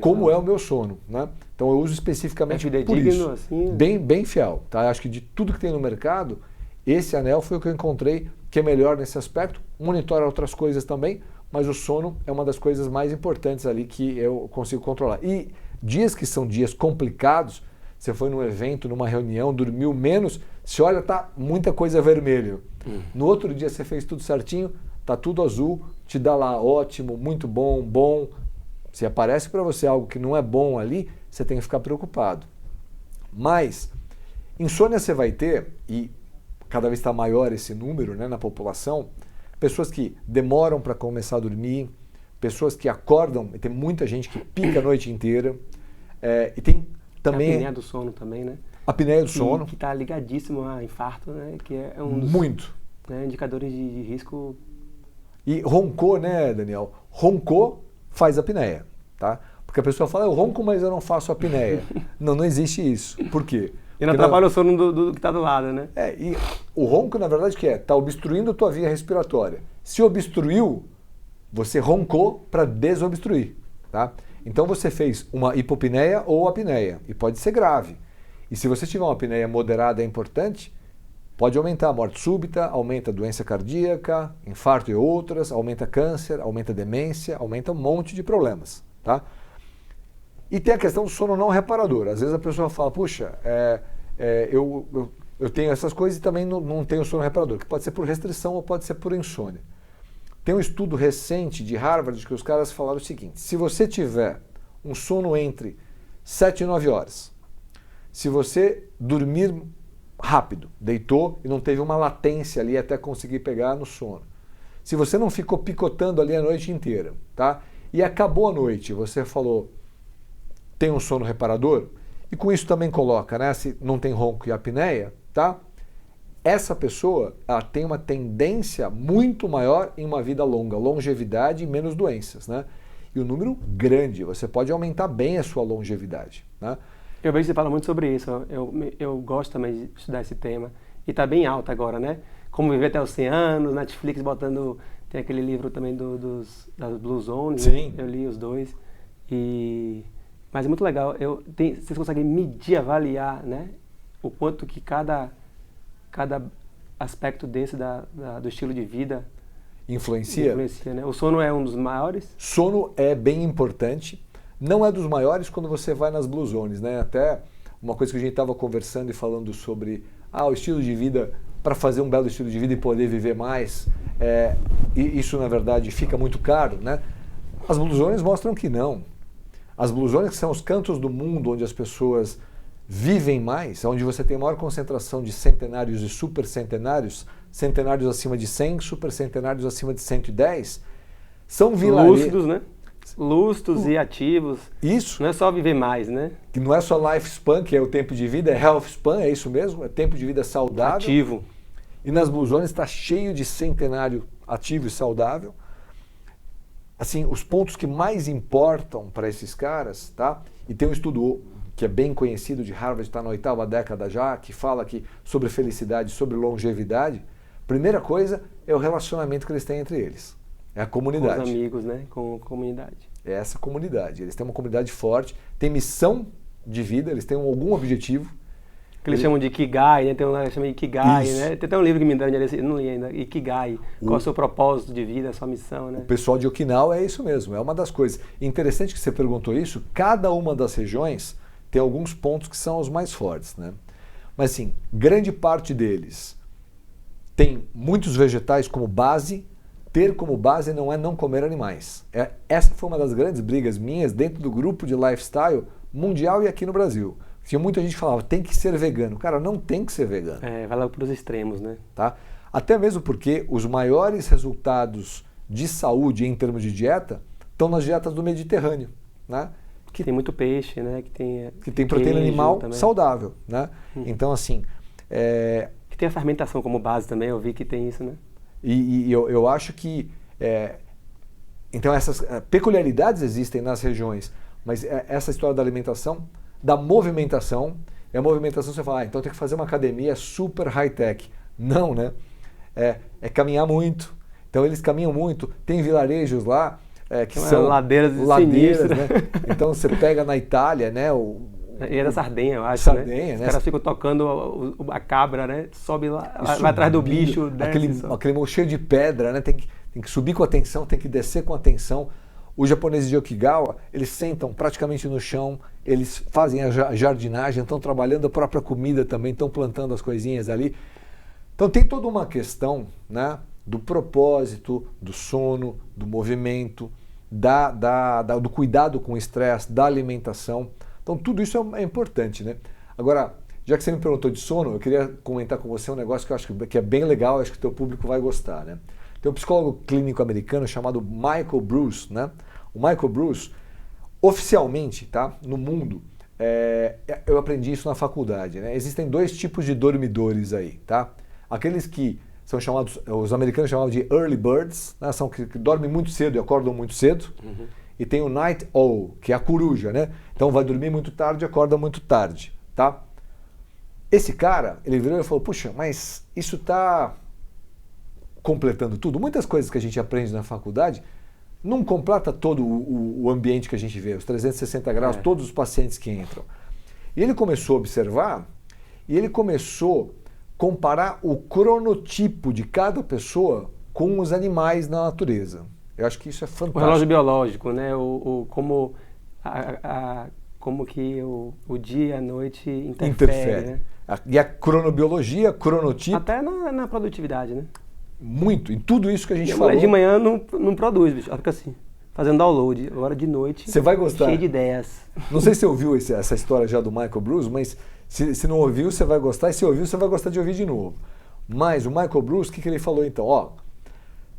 como é o meu sono, né? Então eu uso especificamente por isso. Assim, bem fiel, tá? Acho que de tudo que tem no mercado, esse anel foi o que eu encontrei que é melhor nesse aspecto. Monitora outras coisas também, mas o sono é uma das coisas mais importantes ali que eu consigo controlar. E dias que são dias complicados, você foi num evento, numa reunião, dormiu menos, você olha, tá muita coisa vermelho. No outro dia você fez tudo certinho, tá tudo azul, te dá lá ótimo, muito bom, bom. Se aparece para você algo que não é bom ali, você tem que ficar preocupado. Mas insônia você vai ter, e cada vez está maior esse número, né, na população, pessoas que demoram para começar a dormir, pessoas que acordam, e tem muita gente que pica a noite inteira, e tem também... A apneia do sono também, né? A apneia do sono. Que está ligadíssimo a infarto, né? Que é um dos indicadores de risco. E roncou, né, Daniel? Roncou, faz apneia, tá? Porque a pessoa fala, eu ronco, mas eu não faço apneia. Não existe isso. Por quê? E não atrapalha o sono do que está do lado, né? E o ronco, na verdade, que está obstruindo a tua via respiratória. Se obstruiu, você roncou para desobstruir, tá? Então você fez uma hipopneia ou apneia, e pode ser grave. E se você tiver uma apneia moderada é importante, pode aumentar a morte súbita, aumenta a doença cardíaca, infarto e outras, aumenta câncer, aumenta demência, aumenta um monte de problemas, tá? E tem a questão do sono não reparador. Às vezes a pessoa fala, puxa, eu tenho essas coisas e também não tenho sono reparador, que pode ser por restrição ou pode ser por insônia. Tem um estudo recente de Harvard que os caras falaram o seguinte, se você tiver um sono entre 7 e 9 horas, se você dormir rápido, deitou e não teve uma latência ali até conseguir pegar no sono, se você não ficou picotando ali a noite inteira, tá? E acabou a noite, você falou, tem um sono reparador, e com isso também coloca, né, se não tem ronco e apneia, tá? Essa pessoa, ela tem uma tendência muito maior em uma vida longa, longevidade e menos doenças, né? E um número grande, você pode aumentar bem a sua longevidade, né? Eu vejo que você fala muito sobre isso, eu gosto também de estudar esse tema, e está bem alto agora, né? Como viver até os 100 anos, Netflix botando, tem aquele livro também das Blue Zones, sim, né? Eu li os dois, mas é muito legal, vocês conseguem medir, avaliar, né? O quanto que cada aspecto desse do estilo de vida influencia, né? O sono é um dos maiores? Sono é bem importante, não é dos maiores quando você vai nas Blue Zones, né? Até uma coisa que a gente estava conversando e falando sobre o estilo de vida, para fazer um belo estilo de vida e poder viver mais, e isso na verdade fica muito caro, né? As Blue Zones mostram que não. As Blue Zones, que são os cantos do mundo onde as pessoas vivem mais, onde você tem maior concentração de centenários e supercentenários, centenários acima de 100, supercentenários acima de 110, são vilarejos... Lúcidos, né? Lúcidos e ativos. Isso. Não é só viver mais, né? Que não é só lifespan, que é o tempo de vida, é health span, é isso mesmo, é tempo de vida saudável. Ativo. E nas Blue Zones está cheio de centenário ativo e saudável. Assim, os pontos que mais importam para esses caras, tá? E tem um estudo que é bem conhecido de Harvard, está na 8ª década já, que fala aqui sobre felicidade, sobre longevidade. Primeira coisa é o relacionamento que eles têm entre eles. É a comunidade. Com os amigos, né? Com a comunidade. É essa comunidade. Eles têm uma comunidade forte, têm missão de vida, eles têm algum objetivo. Que eles chamam de Ikigai, né? Tem um que chama de Ikigai, Isso. né? Tem até um livro que me dá, eu não li ainda, Ikigai. Qual é o seu propósito de vida, a sua missão, né? O pessoal de Okinawa é isso mesmo, é uma das coisas. Interessante que você perguntou isso, cada uma das regiões tem alguns pontos que são os mais fortes, né? Mas assim, grande parte deles tem muitos vegetais como base. Ter como base não é não comer animais. Essa foi uma das grandes brigas minhas dentro do grupo de lifestyle mundial e aqui no Brasil. Tinha muita gente que falava, tem que ser vegano. Cara, não tem que ser vegano. Vai lá para os extremos, né? Tá? Até mesmo porque os maiores resultados de saúde em termos de dieta estão nas dietas do Mediterrâneo, né? Que tem muito peixe, né? Que tem proteína animal também saudável, né? Então, assim... Que tem a fermentação como base também, eu vi que tem isso, né? E eu acho que... então, essas peculiaridades existem nas regiões, mas essa história da alimentação, da movimentação, e a movimentação você fala, então tem que fazer uma academia super high-tech. Não, né? É caminhar muito. Então, eles caminham muito. Tem vilarejos lá que são ladeiras, né? Então, você pega na Itália, né? E é da Sardenha, eu acho, Sardenha, né? né? Os caras ficam tocando a cabra, né? Sobe lá, vai atrás do bicho, desce. Aquele morro cheio de pedra, né? Tem que subir com atenção, tem que descer com atenção. Os japoneses de Okinawa, eles sentam praticamente no chão, eles fazem a jardinagem, estão trabalhando a própria comida também, estão plantando as coisinhas ali. Então tem toda uma questão, né? Do propósito, do sono, do movimento, do cuidado com o estresse, da alimentação. Então tudo isso é importante, né? Agora, já que você me perguntou de sono, eu queria comentar com você um negócio que eu acho que é bem legal, acho que o teu público vai gostar, né? Tem um psicólogo clínico americano chamado Michael Breus, né? O Michael Breus, oficialmente, tá? No mundo, eu aprendi isso na faculdade, né? Existem 2 tipos de dormidores aí, tá? Aqueles que são chamados, os americanos chamavam de early birds, né? São que dormem muito cedo e acordam muito cedo. Uhum. E tem o night owl, que é a coruja, né? Então vai dormir muito tarde e acorda muito tarde, tá? Esse cara, ele virou e falou, puxa, mas isso tá completando tudo. Muitas coisas que a gente aprende na faculdade não completa todo o ambiente que a gente vê, os 360 graus, todos os pacientes que entram. E ele começou a observar e ele começou a comparar o cronotipo de cada pessoa com os animais na natureza. Eu acho que isso é fantástico. O relógio biológico, né? Como que o dia e a noite interfere. Né? E a cronobiologia, cronotipo... Até na produtividade, né? Muito, em tudo isso que a gente falou. De manhã não produz, bicho. Fica assim, fazendo download. Agora de noite, você vai gostar. Cheio de ideias. Não sei se você ouviu essa história já do Michael Breus, mas se não ouviu, você vai gostar. E se ouviu, você vai gostar de ouvir de novo. Mas o Michael Breus, o que ele falou então? Ó,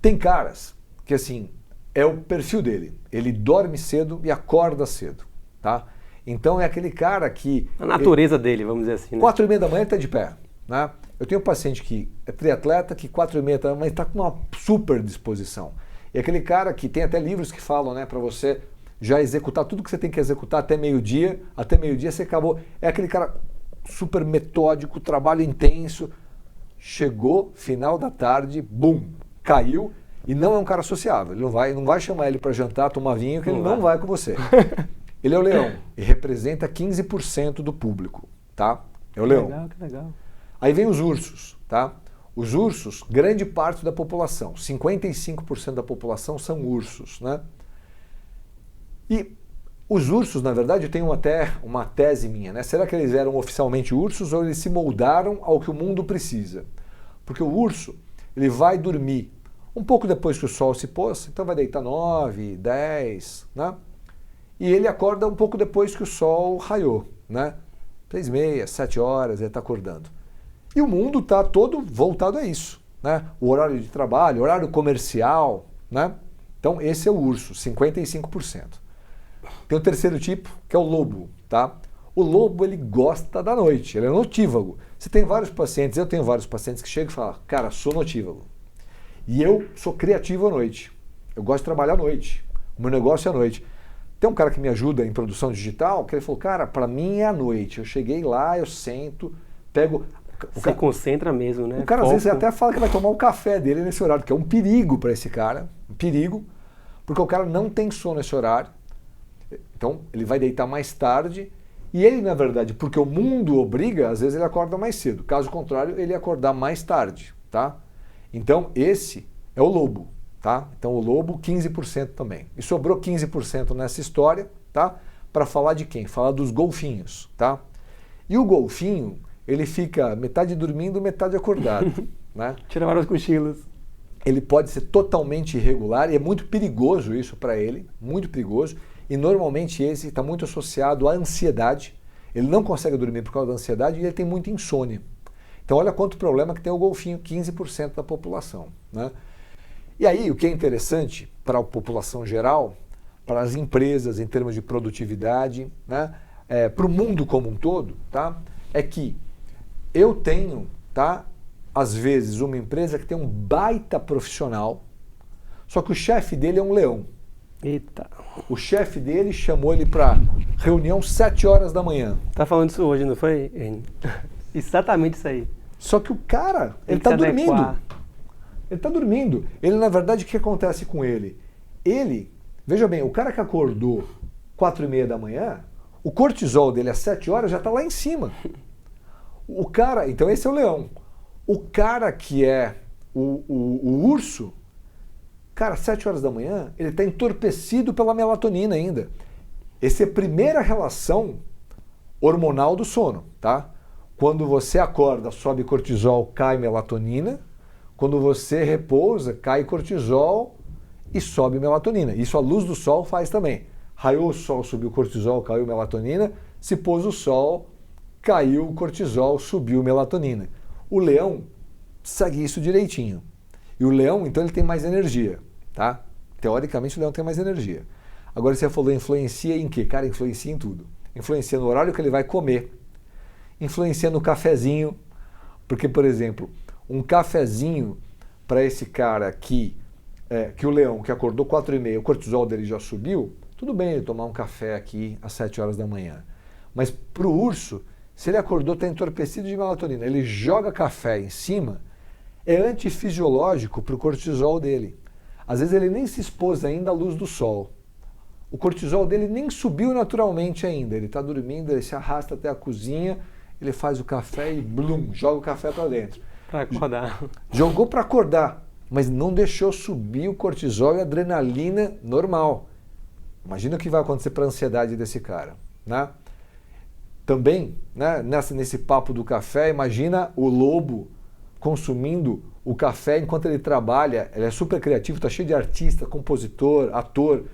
tem caras que assim, é o perfil dele. Ele dorme cedo e acorda cedo, tá? Então é aquele cara que... A natureza dele, vamos dizer assim. Né? 4h30 da manhã ele está de pé, né? Eu tenho um paciente que é triatleta, que 4h30 da manhã está com uma super disposição. E aquele cara que tem até livros que falam, né, para você já executar tudo que você tem que executar até meio-dia você acabou. É aquele cara super metódico, trabalho intenso. Chegou, final da tarde, bum, caiu e não é um cara sociável. Ele não vai chamar ele para jantar, tomar vinho, que ele não vai com você. Ele é o leão e representa 15% do público, tá? É o leão. Que legal. Aí vem os ursos, tá? Os ursos, grande parte da população, 55% da população são ursos, né? E Os ursos, na verdade, eu tenho até uma tese minha, né? Será que eles eram oficialmente ursos ou eles se moldaram ao que o mundo precisa? Porque o urso, ele vai dormir um pouco depois que o sol se pôs, então vai deitar 9, 10, né? E ele acorda um pouco depois que o sol raiou, né? 6h30, 7 horas, ele está acordando. E o mundo está todo voltado a isso, né? O horário de trabalho, horário comercial, né? Então esse é o urso, 55%. Tem o terceiro tipo, que é o lobo, tá? O lobo, ele gosta da noite, ele é notívago. Você tem vários pacientes, eu tenho vários pacientes que chegam e falam, cara, sou notívago. E eu sou criativo à noite. Eu gosto de trabalhar à noite. O meu negócio é à noite. Tem um cara que me ajuda em produção digital, que ele falou, cara, para mim é à noite. Eu cheguei lá, eu sento, pego... Você concentra mesmo, né? O cara às vezes até fala que vai tomar o café dele nesse horário, que é um perigo para esse cara, um perigo, porque o cara não tem sono nesse horário. Então, ele vai deitar mais tarde e ele, na verdade, porque o mundo obriga, às vezes ele acorda mais cedo. Caso contrário, ele ia acordar mais tarde, tá? Então, esse é o lobo, tá? Então, o lobo, 15% também. E sobrou 15% nessa história, tá? Para falar de quem? Falar dos golfinhos, tá? E o golfinho, ele fica metade dormindo, metade acordado, né? Tira vários cochilos. Ele pode ser totalmente irregular e é muito perigoso isso para ele, muito perigoso. E normalmente esse está muito associado à ansiedade. Ele não consegue dormir por causa da ansiedade e ele tem muita insônia. Então olha quanto problema que tem o golfinho, 15% da população, né? E aí o que é interessante para a população geral, para as empresas em termos de produtividade, né? Para o mundo como um todo, tá? É que eu tenho, tá? Às vezes uma empresa que tem um baita profissional, só que o chefe dele é um leão. Eita. O chefe dele chamou ele para reunião 7 horas da manhã. Tá falando isso hoje, não foi, Enio? Exatamente isso aí. Só que o cara, ele Tem está que se dormindo. adequar. Ele está dormindo. Ele, na verdade, o que acontece com ele? Ele, veja bem, o cara que acordou 4h30 da manhã, o cortisol dele às 7 horas já está lá em cima. O cara, então esse é o leão. O cara que é o urso, cara, 7 horas da manhã, ele está entorpecido pela melatonina ainda. Essa é a primeira relação hormonal do sono, tá? Quando você acorda, sobe cortisol, cai melatonina. Quando você repousa, cai cortisol e sobe melatonina. Isso a luz do sol faz também. Raiou o sol, subiu cortisol, caiu melatonina. Se pôs o sol, caiu cortisol, subiu melatonina. O leão segue isso direitinho. E o leão, então, ele tem mais energia, tá? Teoricamente, o leão tem mais energia. Agora, você falou influencia em quê? Cara, influencia em tudo. Influencia no horário que ele vai comer. Influencia no cafezinho. Porque, por exemplo, um cafezinho para esse cara que o leão, que acordou 4h30, o cortisol dele já subiu, tudo bem ele tomar um café aqui às 7 horas da manhã. Mas para o urso, se ele acordou, está entorpecido de melatonina, ele joga café em cima, é antifisiológico para o cortisol dele. Às vezes ele nem se expôs ainda à luz do sol. O cortisol dele nem subiu naturalmente ainda. Ele está dormindo, ele se arrasta até a cozinha, ele faz o café e blum, joga o café para dentro. Para acordar. Jogou para acordar, mas não deixou subir o cortisol e a adrenalina normal. Imagina o que vai acontecer para a ansiedade desse cara, né? Também, né, nesse papo do café, imagina o lobo consumindo o café enquanto ele trabalha. Ele é super criativo, está cheio de artista, compositor, ator,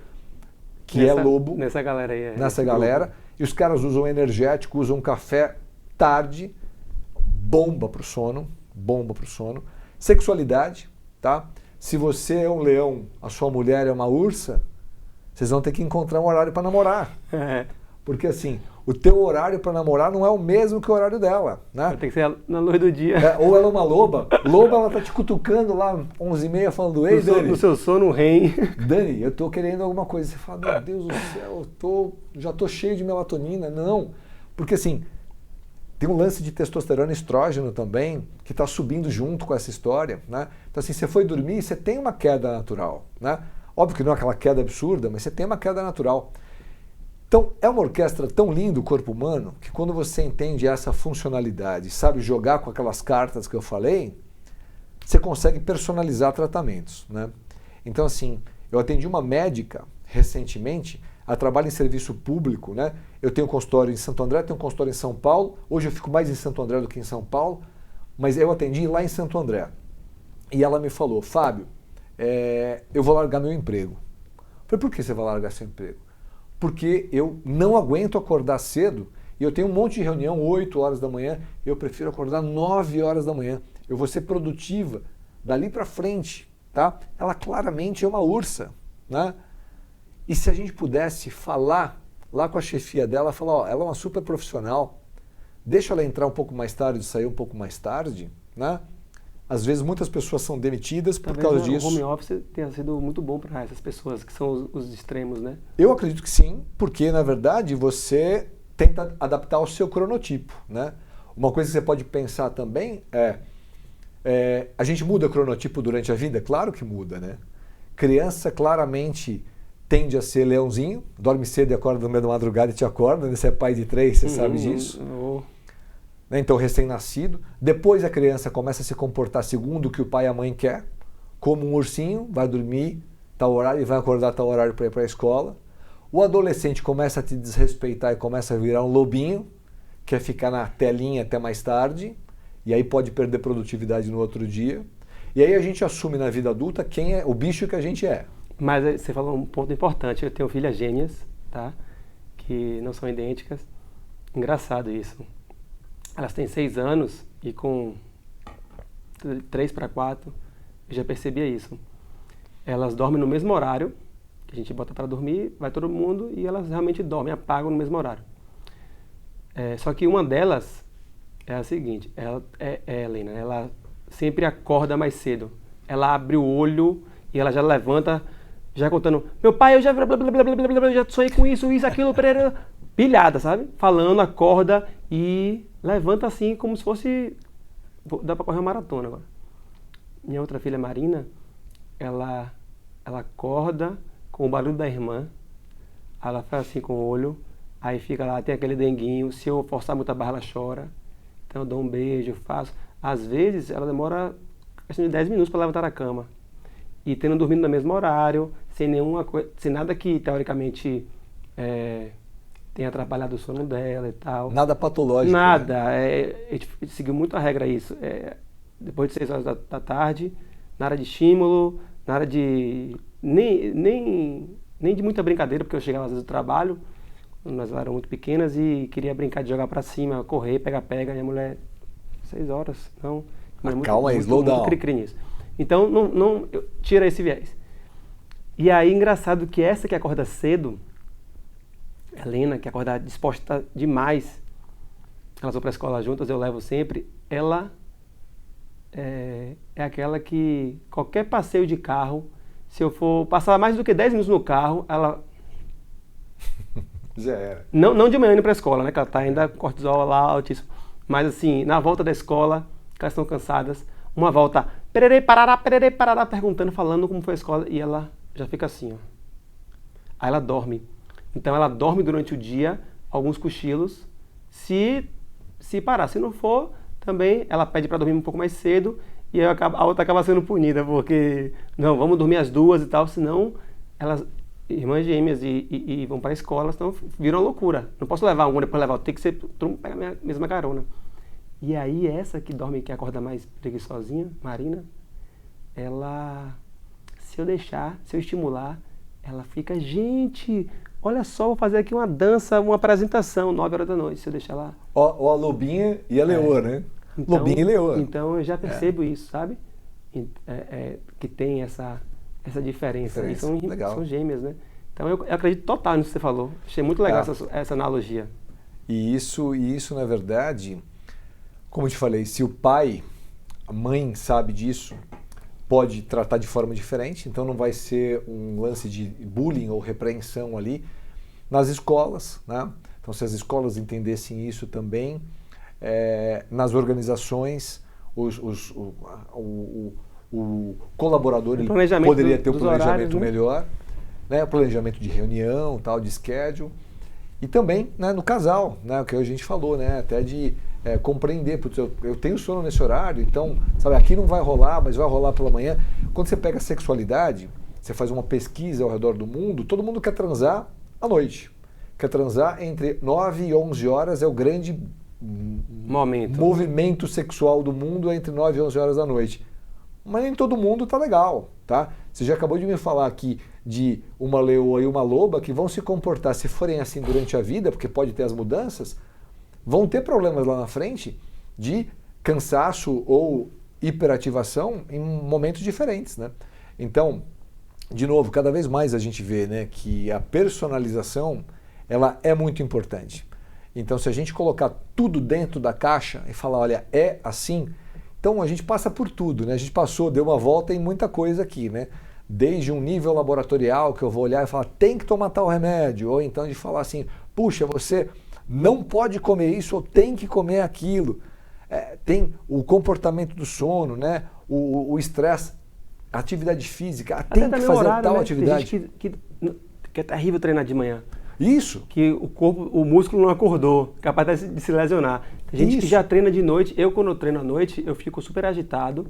que é lobo. Nessa galera aí. Nessa galera. E os caras usam energético, usam café tarde, bomba para o sono. Bomba para o sono. Sexualidade, tá? Se você é um leão, a sua mulher é uma ursa, vocês vão ter que encontrar um horário para namorar. Porque assim, o teu horário para namorar não é o mesmo que o horário dela, né? Tem que ser na luz do dia. Ou ela é uma loba. Loba, ela tá te cutucando lá 11h30 falando, ei, Dani. No seu sono, rei. Dani, eu tô querendo alguma coisa. Você fala, meu Deus do céu, já tô cheio de melatonina. Não, porque assim, tem um lance de testosterona e estrógeno também, que está subindo junto com essa história, né? Então assim, você foi dormir, você tem uma queda natural, né? Óbvio que não é aquela queda absurda, mas você tem uma queda natural. Então, é uma orquestra tão linda o corpo humano, que quando você entende essa funcionalidade, sabe jogar com aquelas cartas que eu falei, você consegue personalizar tratamentos, né? Então assim, eu atendi uma médica recentemente, ela trabalha em serviço público, né? Eu tenho um consultório em Santo André, tenho um consultório em São Paulo. Hoje eu fico mais em Santo André do que em São Paulo, mas eu atendi lá em Santo André. E ela me falou, Fábio, eu vou largar meu emprego. Eu falei, por que você vai largar seu emprego? Porque eu não aguento acordar cedo e eu tenho um monte de reunião 8 horas da manhã, eu prefiro acordar 9 horas da manhã. Eu vou ser produtiva dali para frente, tá? Ela claramente é uma ursa, né? E se a gente pudesse falar lá com a chefia dela, falar, ó, ela é uma super profissional, deixa ela entrar um pouco mais tarde, sair um pouco mais tarde, né? Às vezes muitas pessoas são demitidas por causa disso. O home office tenha sido muito bom para essas pessoas que são os extremos, né? Eu acredito que sim, porque na verdade você tenta adaptar ao seu cronotipo, né? Uma coisa que você pode pensar também a gente muda o cronotipo durante a vida? Claro que muda, né? Criança claramente tende a ser leãozinho, dorme cedo e acorda no meio da madrugada e te acorda, né? Você é pai de 3, você sabe disso. Né? Então, recém-nascido. Depois a criança começa a se comportar segundo o que o pai e a mãe quer, como um ursinho, vai dormir tal horário e vai acordar tal horário para ir para a escola. O adolescente começa a te desrespeitar e começa a virar um lobinho, quer ficar na telinha até mais tarde, e aí pode perder produtividade no outro dia. E aí a gente assume na vida adulta quem é o bicho que a gente é. Mas você falou um ponto importante, eu tenho filhas gêmeas, tá? Que não são idênticas. Engraçado isso. Elas têm 6 anos e com 3 para 4, eu já percebia isso. Elas dormem no mesmo horário, que a gente bota para dormir, vai todo mundo e elas realmente dormem, apagam no mesmo horário. Só que uma delas é a seguinte, ela é Helena, ela sempre acorda mais cedo. Ela abre o olho e ela já levanta, já contando, meu pai, eu já sonhei com isso, aquilo, pilhada, sabe? Falando, acorda e levanta assim como se fosse, dá pra correr uma maratona agora. Minha outra filha, Marina, ela acorda com o barulho da irmã, ela faz assim com o olho, aí fica lá, tem aquele denguinho, se eu forçar muito a barra ela chora, então eu dou um beijo, faço. Às vezes ela demora questão de 10 minutos para levantar da cama. E tendo dormido no mesmo horário, sem nada que teoricamente tenha atrapalhado o sono dela e tal. Nada patológico. Nada. Né? A gente seguiu muito a regra isso. Depois de 6 horas da tarde, nada de estímulo, nada de... Nem de muita brincadeira, porque eu chegava às vezes do trabalho, nós eram muito pequenas e queria brincar de jogar pra cima, correr, pega-pega, minha mulher... 6 horas, não... Calma aí, slow down. Muito cri-cri nisso. Então, não tira esse viés. E aí, engraçado que essa que acorda cedo, Helena, que acorda disposta demais, elas vão para a escola juntas, eu levo sempre, ela é aquela que qualquer passeio de carro, se eu for passar mais do que 10 minutos no carro, ela... Já era. Não de manhã indo para a escola, né, que ela está ainda com cortisol lá altíssimo, mas assim, na volta da escola, que elas estão cansadas, uma volta, pererê, parará, perguntando, falando como foi a escola, e ela já fica assim, ó. Aí ela dorme. Então ela dorme durante o dia, alguns cochilos, se parar. Se não for, também ela pede para dormir um pouco mais cedo, e aí a outra acaba sendo punida, porque, não, vamos dormir as duas e tal, senão elas, irmãs gêmeas, e vão para a escola, senão viram uma loucura. Não posso levar uma, depois levar, tem que ser, todo mundo pega a mesma carona. E aí essa que dorme, que acorda mais preguiçosinha, Marina, ela, se eu estimular, ela fica, gente, olha só, vou fazer aqui uma dança, uma apresentação, 9 horas da noite, se eu deixar lá. Ó a lobinha e a leoa, né? Então, lobinha e leoa. Então eu já percebo isso, sabe? Que tem essa diferença. E são gêmeas, né? Então eu acredito total nisso que você falou. Achei muito legal essa analogia. E isso, na verdade... Como eu te falei, se o pai, a mãe sabe disso, pode tratar de forma diferente, então não vai ser um lance de bullying ou repreensão ali nas escolas, né? Então se as escolas entendessem isso também, nas organizações, o colaborador ele poderia ter um planejamento melhor, né? Planejamento de reunião, tal, de schedule, e também, né, no casal, né, o que a gente falou, né, até de compreender, putz, eu tenho sono nesse horário, então, sabe, aqui não vai rolar, mas vai rolar pela manhã. Quando você pega a sexualidade, você faz uma pesquisa ao redor do mundo, todo mundo quer transar à noite. Quer transar entre 9 e 11 horas, é o grande movimento sexual do mundo, é entre 9 e 11 horas da noite. Mas nem todo mundo tá legal, tá? Você já acabou de me falar aqui de uma leoa e uma loba que vão se comportar, se forem assim durante a vida, porque pode ter as mudanças, vão ter problemas lá na frente de cansaço ou hiperativação em momentos diferentes, né? Então, de novo, cada vez mais a gente vê, né, que a personalização ela é muito importante. Então, se a gente colocar tudo dentro da caixa e falar, olha, é assim, então a gente passa por tudo, né? A gente deu uma volta em muita coisa aqui, né? Desde um nível laboratorial que eu vou olhar e falar, tem que tomar tal remédio, ou então de falar assim, puxa, você não pode comer isso ou tem que comer aquilo. Tem o comportamento do sono, né? O estresse, a atividade física, tem que fazer horário, tal, né? Atividade. Tem gente que é terrível treinar de manhã. Isso. Que o músculo não acordou, capaz de se lesionar. Tem gente que já treina de noite. Quando eu treino à noite, eu fico super agitado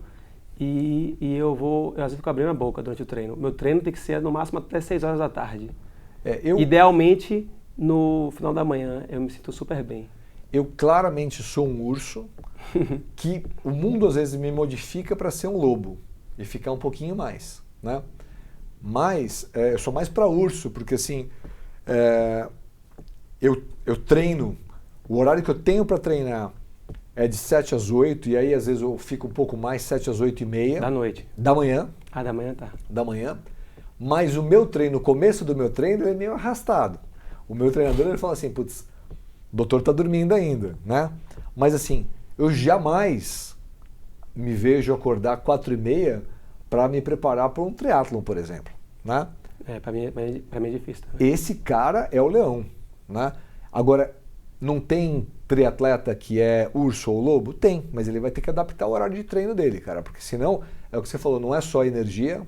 e eu às vezes fico abrindo a boca durante o treino. Meu treino tem que ser no máximo até 6 horas da tarde. Idealmente, no final da manhã, eu me sinto super bem. Eu claramente sou um urso que o mundo às vezes me modifica para ser um lobo e ficar um pouquinho mais, né? Mas eu sou mais para urso, porque assim, eu treino, o horário que eu tenho para treinar é de 7 às 8, e aí às vezes eu fico um pouco mais, 7 às 8 e meia. Da noite? Da manhã. Ah, da manhã tá. Da manhã. Mas o meu treino, o começo do meu treino é meio arrastado. O meu treinador ele fala assim, putz, o doutor tá dormindo ainda, né? Mas assim, eu jamais me vejo acordar 4 e meia para me preparar para um triatlon, por exemplo, né? Para mim é difícil também. Esse cara é o leão, né? Agora, não tem triatleta que é urso ou lobo? Tem, mas ele vai ter que adaptar o horário de treino dele, cara, porque senão, é o que você falou, não é só energia,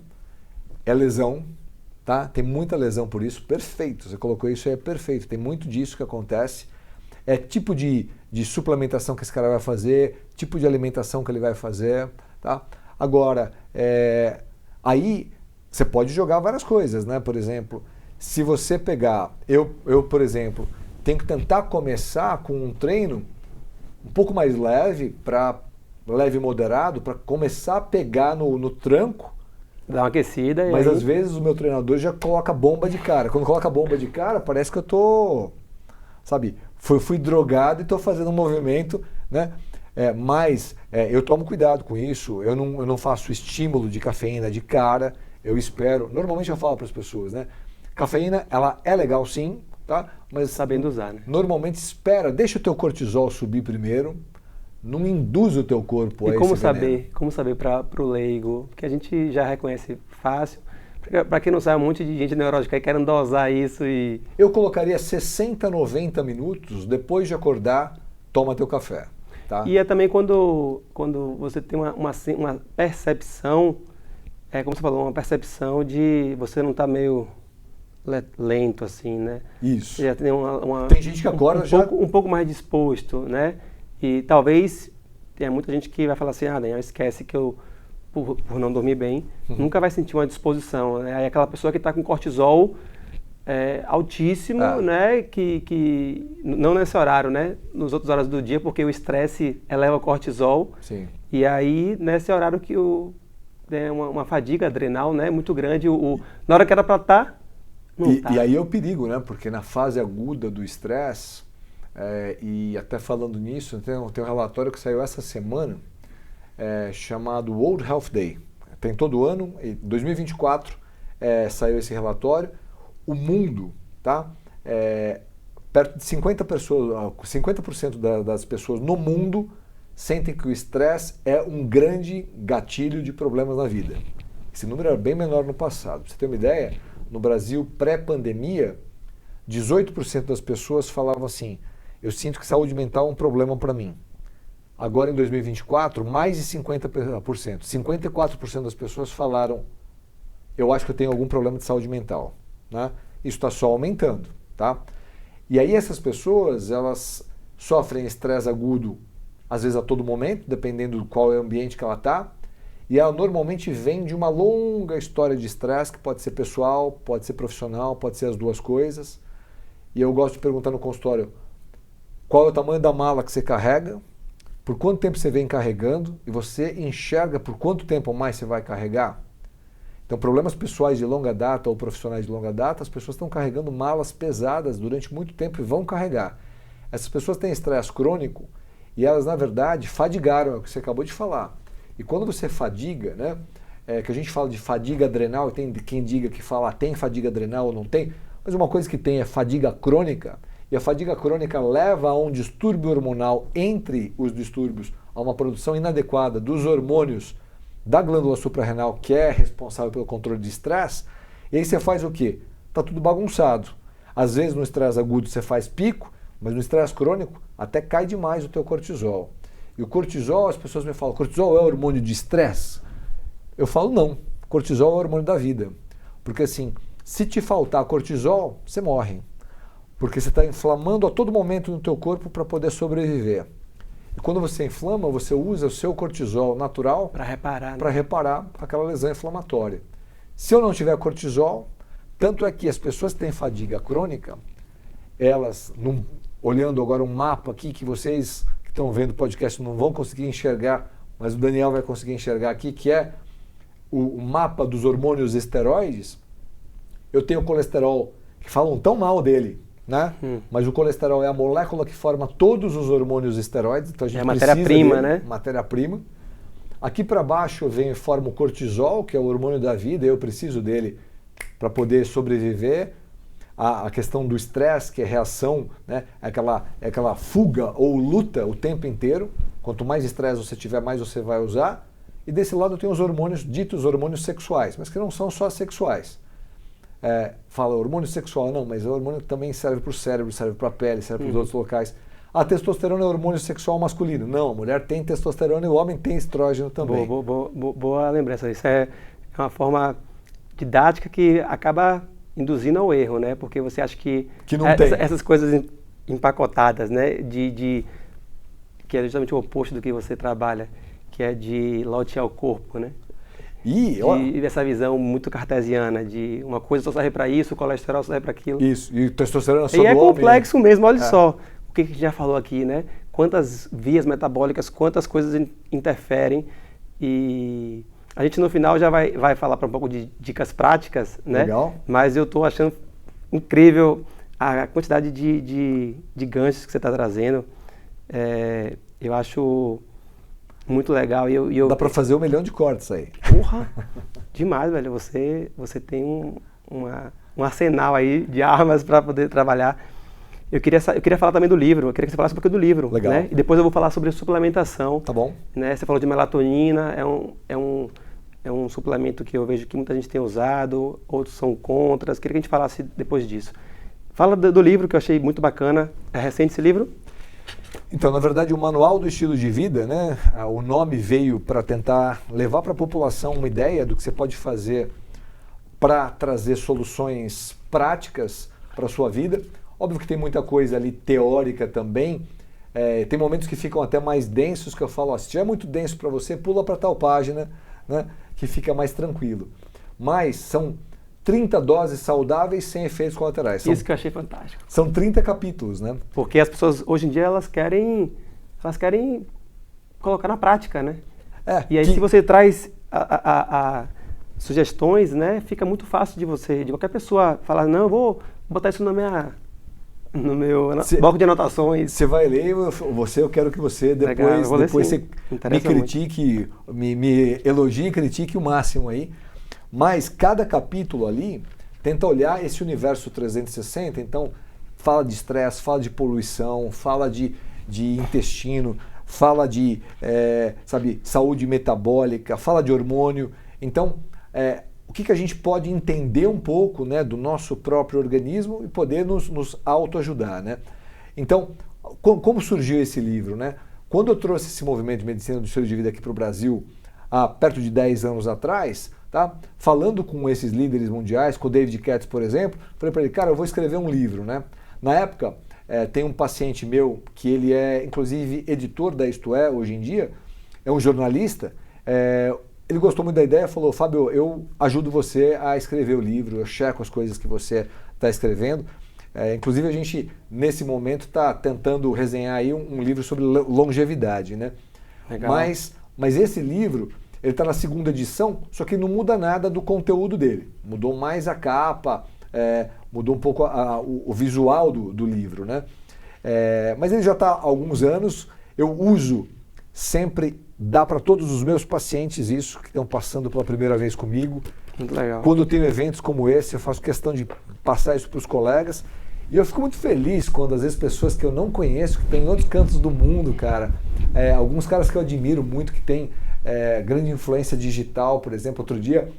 é lesão, tá? Tem muita lesão por isso, perfeito, você colocou isso aí, é perfeito, tem muito disso que acontece, é tipo de suplementação que esse cara vai fazer, tipo de alimentação que ele vai fazer, tá? Agora, aí você pode jogar várias coisas, né? Por exemplo, se você pegar, eu por exemplo, tenho que tentar começar com um treino um pouco mais leve, leve e moderado, para começar a pegar no tranco. Dá uma aquecida. Mas às vezes o meu treinador já coloca bomba de cara. Quando coloca bomba de cara, parece que eu tô, sabe, fui drogado e estou fazendo um movimento, né? Mas eu tomo cuidado com isso, eu não faço estímulo de cafeína de cara, eu espero, normalmente eu falo para as pessoas, né? Cafeína, ela é legal sim, tá? Mas sabendo usar, né? Normalmente deixa o teu cortisol subir primeiro, não induz o teu corpo a esse veneno. Como saber para o leigo, que a gente já reconhece fácil, para quem não sabe, um monte de gente neurótica aí querendo dosar isso e... Eu colocaria 60, 90 minutos, depois de acordar, toma teu café, tá? E é também quando você tem uma percepção, como você falou, uma percepção de você não estar meio lento assim, né? Isso. Você já tem tem gente que acorda um pouco mais disposto, né? E talvez tenha muita gente que vai falar assim, Daniel, esquece que eu, por não dormir bem, nunca vai sentir uma disposição, né? Aí aquela pessoa que está com cortisol altíssimo, né? Que não nesse horário, né? Nos outros horas do dia, porque o estresse eleva o cortisol. Sim. E aí, nesse horário que uma fadiga adrenal, né? Muito grande, na hora que era para estar, não tá. E aí é o perigo, né? Porque na fase aguda do estresse, e até falando nisso, tem um relatório que saiu essa semana, chamado World Health Day. Tem todo ano, em 2024 saiu esse relatório. O mundo, tá? Perto de 50% das pessoas no mundo sentem que o estresse é um grande gatilho de problemas na vida. Esse número era bem menor no passado. Pra você ter uma ideia, no Brasil, pré-pandemia, 18% das pessoas falavam assim, eu sinto que saúde mental é um problema para mim. Agora, em 2024, mais de 50%, 54% das pessoas falaram, eu acho que eu tenho algum problema de saúde mental. Né? Isso está só aumentando. Tá? E aí essas pessoas, elas sofrem estresse agudo, às vezes a todo momento, dependendo do qual é o ambiente que ela está, e ela normalmente vem de uma longa história de estresse, que pode ser pessoal, pode ser profissional, pode ser as duas coisas. e eu gosto de perguntar no consultório qual é o tamanho da mala que você carrega, por quanto tempo você vem carregando e você enxerga por quanto tempo mais você vai carregar. Então, problemas pessoais de longa data ou profissionais de longa data, as pessoas estão carregando malas pesadas durante muito tempo e vão carregar. Essas pessoas têm estresse crônico e elas, na verdade, fadigaram, é o que você acabou de falar. E quando você fadiga, né, que a gente fala de fadiga adrenal, tem quem diga que fala tem fadiga adrenal ou não tem, mas uma coisa que tem é fadiga crônica, e a fadiga crônica leva a um distúrbio hormonal entre os distúrbios, a uma produção inadequada dos hormônios da glândula suprarrenal, que é responsável pelo controle de estresse, e aí você faz o quê? Tá tudo bagunçado. Às vezes no estresse agudo você faz pico, mas no estresse crônico até cai demais o teu cortisol. E o cortisol, as pessoas me falam, cortisol é hormônio de estresse? Eu falo não, cortisol é o hormônio da vida. Porque assim, se te faltar cortisol, você morre. Porque você está inflamando a todo momento no teu corpo para poder sobreviver. E quando você inflama, você usa o seu cortisol natural para reparar, né? Para reparar aquela lesão inflamatória. Se eu não tiver cortisol, tanto é que as pessoas que têm fadiga crônica, elas, olhando agora um mapa aqui que vocês que estão vendo o podcast não vão conseguir enxergar, mas o Daniel vai conseguir enxergar aqui, que é o mapa dos hormônios esteroides. Eu tenho colesterol, que falam tão mal dele, né? Mas o colesterol é a molécula que forma todos os hormônios esteroides, então a gente precisa matéria-prima, dele, né? Matéria-prima. Aqui para baixo eu venho e formo o cortisol, que é o hormônio da vida, eu preciso dele para poder sobreviver. A questão do estresse, que é reação, né? É aquela fuga ou luta o tempo inteiro. Quanto mais estresse você tiver, mais você vai usar. E desse lado tem os hormônios, ditos hormônios sexuais, mas que não são só sexuais. Fala hormônio sexual, não, mas o hormônio também serve para o cérebro, serve para a pele, serve para os outros locais. A testosterona é hormônio sexual masculino. Não, a mulher tem testosterona e o homem tem estrógeno também. Boa lembrança. Isso é uma forma didática que acaba induzindo ao erro, né? Porque você acha que não tem. Essas coisas empacotadas, né? Que é justamente o oposto do que você trabalha, que é de lotear o corpo, né? E essa visão muito cartesiana de uma coisa só serve para isso, o colesterol só serve para aquilo. Isso, e testosterona só do homem. E é complexo mesmo, olha só. O que a gente já falou aqui, né? Quantas vias metabólicas, quantas coisas interferem. E a gente no final já vai falar para um pouco de dicas práticas, né? Legal. Mas eu estou achando incrível a quantidade de ganchos que você está trazendo. Eu acho muito legal. Dá para fazer 1 milhão de cortes aí. Porra! Demais, velho. Você tem um arsenal aí de armas para poder trabalhar. Eu queria falar também do livro. Eu queria que você falasse um pouquinho do livro. Legal. Né? E depois eu vou falar sobre suplementação. Tá bom. Né? Você falou de melatonina. É um suplemento que eu vejo que muita gente tem usado. Outros são contras. Queria que a gente falasse depois disso. Fala do livro, que eu achei muito bacana. É recente esse livro? Então, na verdade, o Manual do Estilo de Vida, né? O nome veio para tentar levar para a população uma ideia do que você pode fazer para trazer soluções práticas para a sua vida. Óbvio que tem muita coisa ali teórica também. Tem momentos que ficam até mais densos, que eu falo, se estiver muito denso para você, pula para tal página, né? Que fica mais tranquilo. Mas são 30 doses saudáveis sem efeitos colaterais. Isso que eu achei fantástico. São 30 capítulos, né? Porque as pessoas, hoje em dia, elas querem colocar na prática, né? E aí, se você traz sugestões, né? Fica muito fácil de qualquer pessoa falar, não, eu vou botar isso no meu bloco de anotações. Você vai ler, eu quero que você depois você me critique, me elogie e critique o máximo aí. Mas cada capítulo ali tenta olhar esse universo 360, então fala de estresse, fala de poluição, fala de intestino, fala de saúde metabólica, fala de hormônio. Então, o que a gente pode entender um pouco, né, do nosso próprio organismo e poder nos autoajudar, né? Então, como surgiu esse livro, né? Quando eu trouxe esse movimento de medicina do estilo de vida aqui para o Brasil, há perto de 10 anos atrás, tá? Falando com esses líderes mundiais, com o David Katz, por exemplo, falei para ele, cara, eu vou escrever um livro, né? Na época, tem um paciente meu, que ele é, inclusive, editor da Isto É, hoje em dia, é um jornalista, ele gostou muito da ideia, falou, Fábio, eu ajudo você a escrever o livro, eu checo as coisas que você está escrevendo. Inclusive a gente, nesse momento, está tentando resenhar aí um livro sobre longevidade, né? Legal. Mas esse livro, ele está na 2ª edição, só que não muda nada do conteúdo dele. Mudou mais a capa, mudou um pouco o visual do livro, né? Mas ele já está há alguns anos, eu uso sempre, dá para todos os meus pacientes isso, que estão passando pela primeira vez comigo. Muito legal. Quando eu tenho eventos como esse, eu faço questão de passar isso para os colegas. E eu fico muito feliz quando, às vezes, pessoas que eu não conheço, que têm em outros cantos do mundo, cara, alguns caras que eu admiro muito, que têm grande influência digital, por exemplo. Outro dia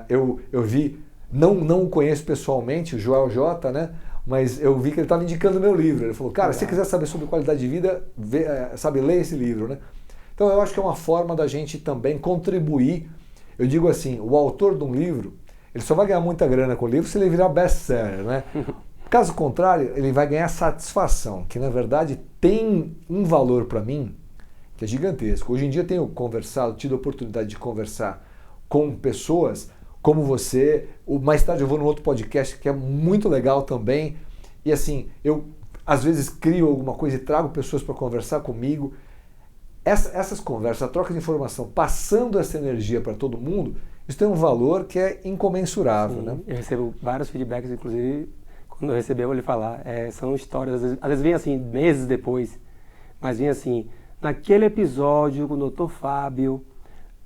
eu vi, não o conheço pessoalmente, o Joel J, né? Mas eu vi que ele estava indicando o meu livro. Ele falou, cara, se você quiser saber sobre qualidade de vida, lê esse livro, né? Então eu acho que é uma forma da gente também contribuir. Eu digo assim, o autor de um livro, ele só vai ganhar muita grana com o livro se ele virar best-seller, né? Caso contrário, ele vai ganhar satisfação, que na verdade tem um valor para mim que é gigantesco. Hoje em dia eu tenho tido a oportunidade de conversar com pessoas como você. Mais tarde eu vou num outro podcast que é muito legal também. E assim, eu às vezes crio alguma coisa e trago pessoas para conversar comigo. Essas conversas, a troca de informação, passando essa energia para todo mundo, isso tem um valor que é incomensurável. Sim, né? Eu recebo vários feedbacks, inclusive, quando eu receber eu vou lhe falar. São histórias, às vezes vem assim, meses depois, mas vem assim, naquele episódio com o Dr. Fábio,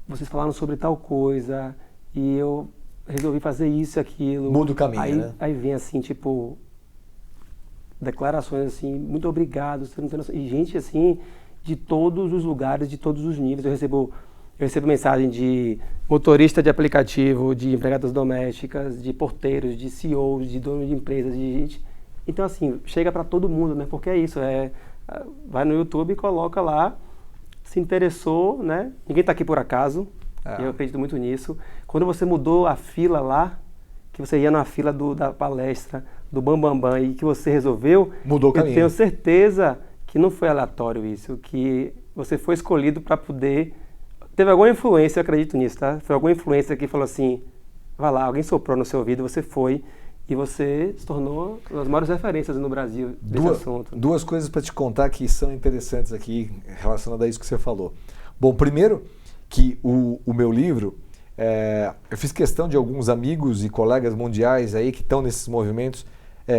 vocês falaram sobre tal coisa, e eu resolvi fazer isso e aquilo. Muda o caminho, né? Aí vem assim, tipo, declarações assim, muito obrigado, você não tem noção. E gente assim, de todos os lugares, de todos os níveis. Eu recebo mensagem de motorista de aplicativo, de empregadas domésticas, de porteiros, de CEOs, de donos de empresas, de gente. Então assim, chega para todo mundo, né? Porque é isso, vai no YouTube e coloca lá, se interessou, né? Ninguém está aqui por acaso. Eu acredito muito nisso. Quando você mudou a fila lá, que você ia na fila da palestra, do Bambambam, e que você resolveu, mudou o caminho. Eu tenho certeza que não foi aleatório isso, que você foi escolhido para poder... Teve alguma influência, eu acredito nisso, tá? Foi alguma influência que falou assim, vai lá, alguém soprou no seu ouvido, você foi, e você se tornou uma das maiores referências no Brasil desse assunto. Duas coisas para te contar que são interessantes aqui, relacionadas a isso que você falou. Bom, primeiro, que o meu livro, eu fiz questão de alguns amigos e colegas mundiais aí que estão nesses movimentos,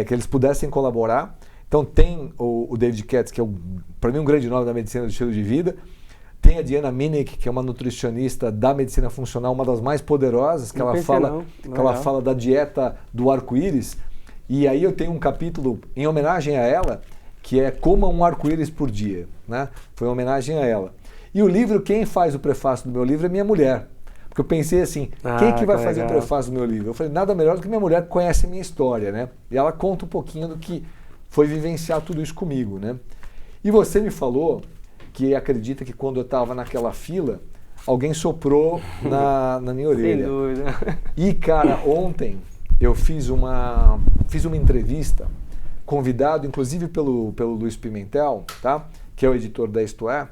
que eles pudessem colaborar. Então tem o David Katz, que é para mim um grande nome da medicina do estilo de vida. Tem a Diana Minnick, que é uma nutricionista da medicina funcional, uma das mais poderosas, que ela fala da dieta do arco-íris. E aí eu tenho um capítulo em homenagem a ela, que é Coma um arco-íris por dia, né? Foi uma homenagem a ela. E o livro, quem faz o prefácio do meu livro é minha mulher. Porque eu pensei assim, quem que vai fazer o prefácio do meu livro? Eu falei, nada melhor do que minha mulher que conhece a minha história, né? E ela conta um pouquinho do que foi vivenciar tudo isso comigo, né? E você me falou que acredita que quando eu estava naquela fila, alguém soprou na minha orelha. Sem dúvida. E, cara, ontem eu fiz uma entrevista, convidado inclusive pelo Luiz Pimentel, tá? Que é o editor da Isto É,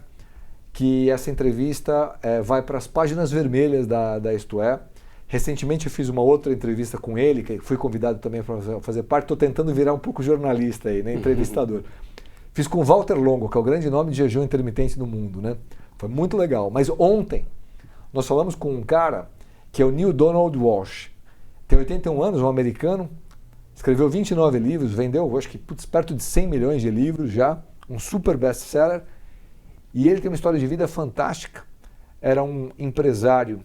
que essa entrevista vai para as páginas vermelhas da Isto É. Recentemente eu fiz uma outra entrevista com ele, que fui convidado também para fazer parte, estou tentando virar um pouco jornalista aí, né? Entrevistador. Fiz com o Walter Longo, que é o grande nome de jejum intermitente do mundo, né? Foi muito legal. Mas ontem nós falamos com um cara que é o Neil Donald Walsh. Tem 81 anos, um americano, escreveu 29 livros, vendeu, acho que perto de 100 milhões de livros já, um super best-seller. E ele tem uma história de vida fantástica. Era um empresário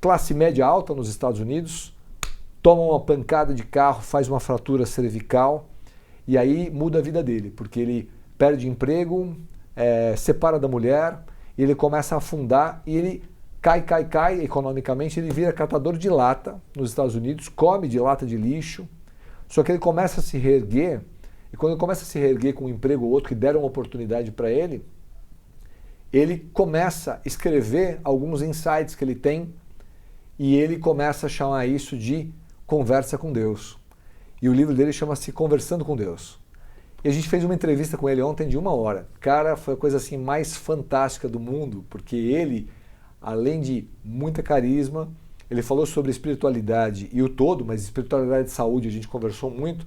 classe média alta nos Estados Unidos, toma uma pancada de carro, faz uma fratura cervical, e aí muda a vida dele, porque ele perde emprego, separa da mulher, e ele começa a afundar, e ele cai economicamente, ele vira catador de lata nos Estados Unidos, come de lata de lixo, só que ele começa a se reerguer, e quando ele começa a se reerguer com um emprego ou outro que deram uma oportunidade para ele começa a escrever alguns insights que ele tem, e ele começa a chamar isso de conversa com Deus. E o livro dele chama-se Conversando com Deus. E a gente fez uma entrevista com ele ontem de 1 hora. Cara, foi a coisa assim mais fantástica do mundo, porque ele, além de muita carisma, ele falou sobre espiritualidade e o todo, mas espiritualidade e saúde a gente conversou muito,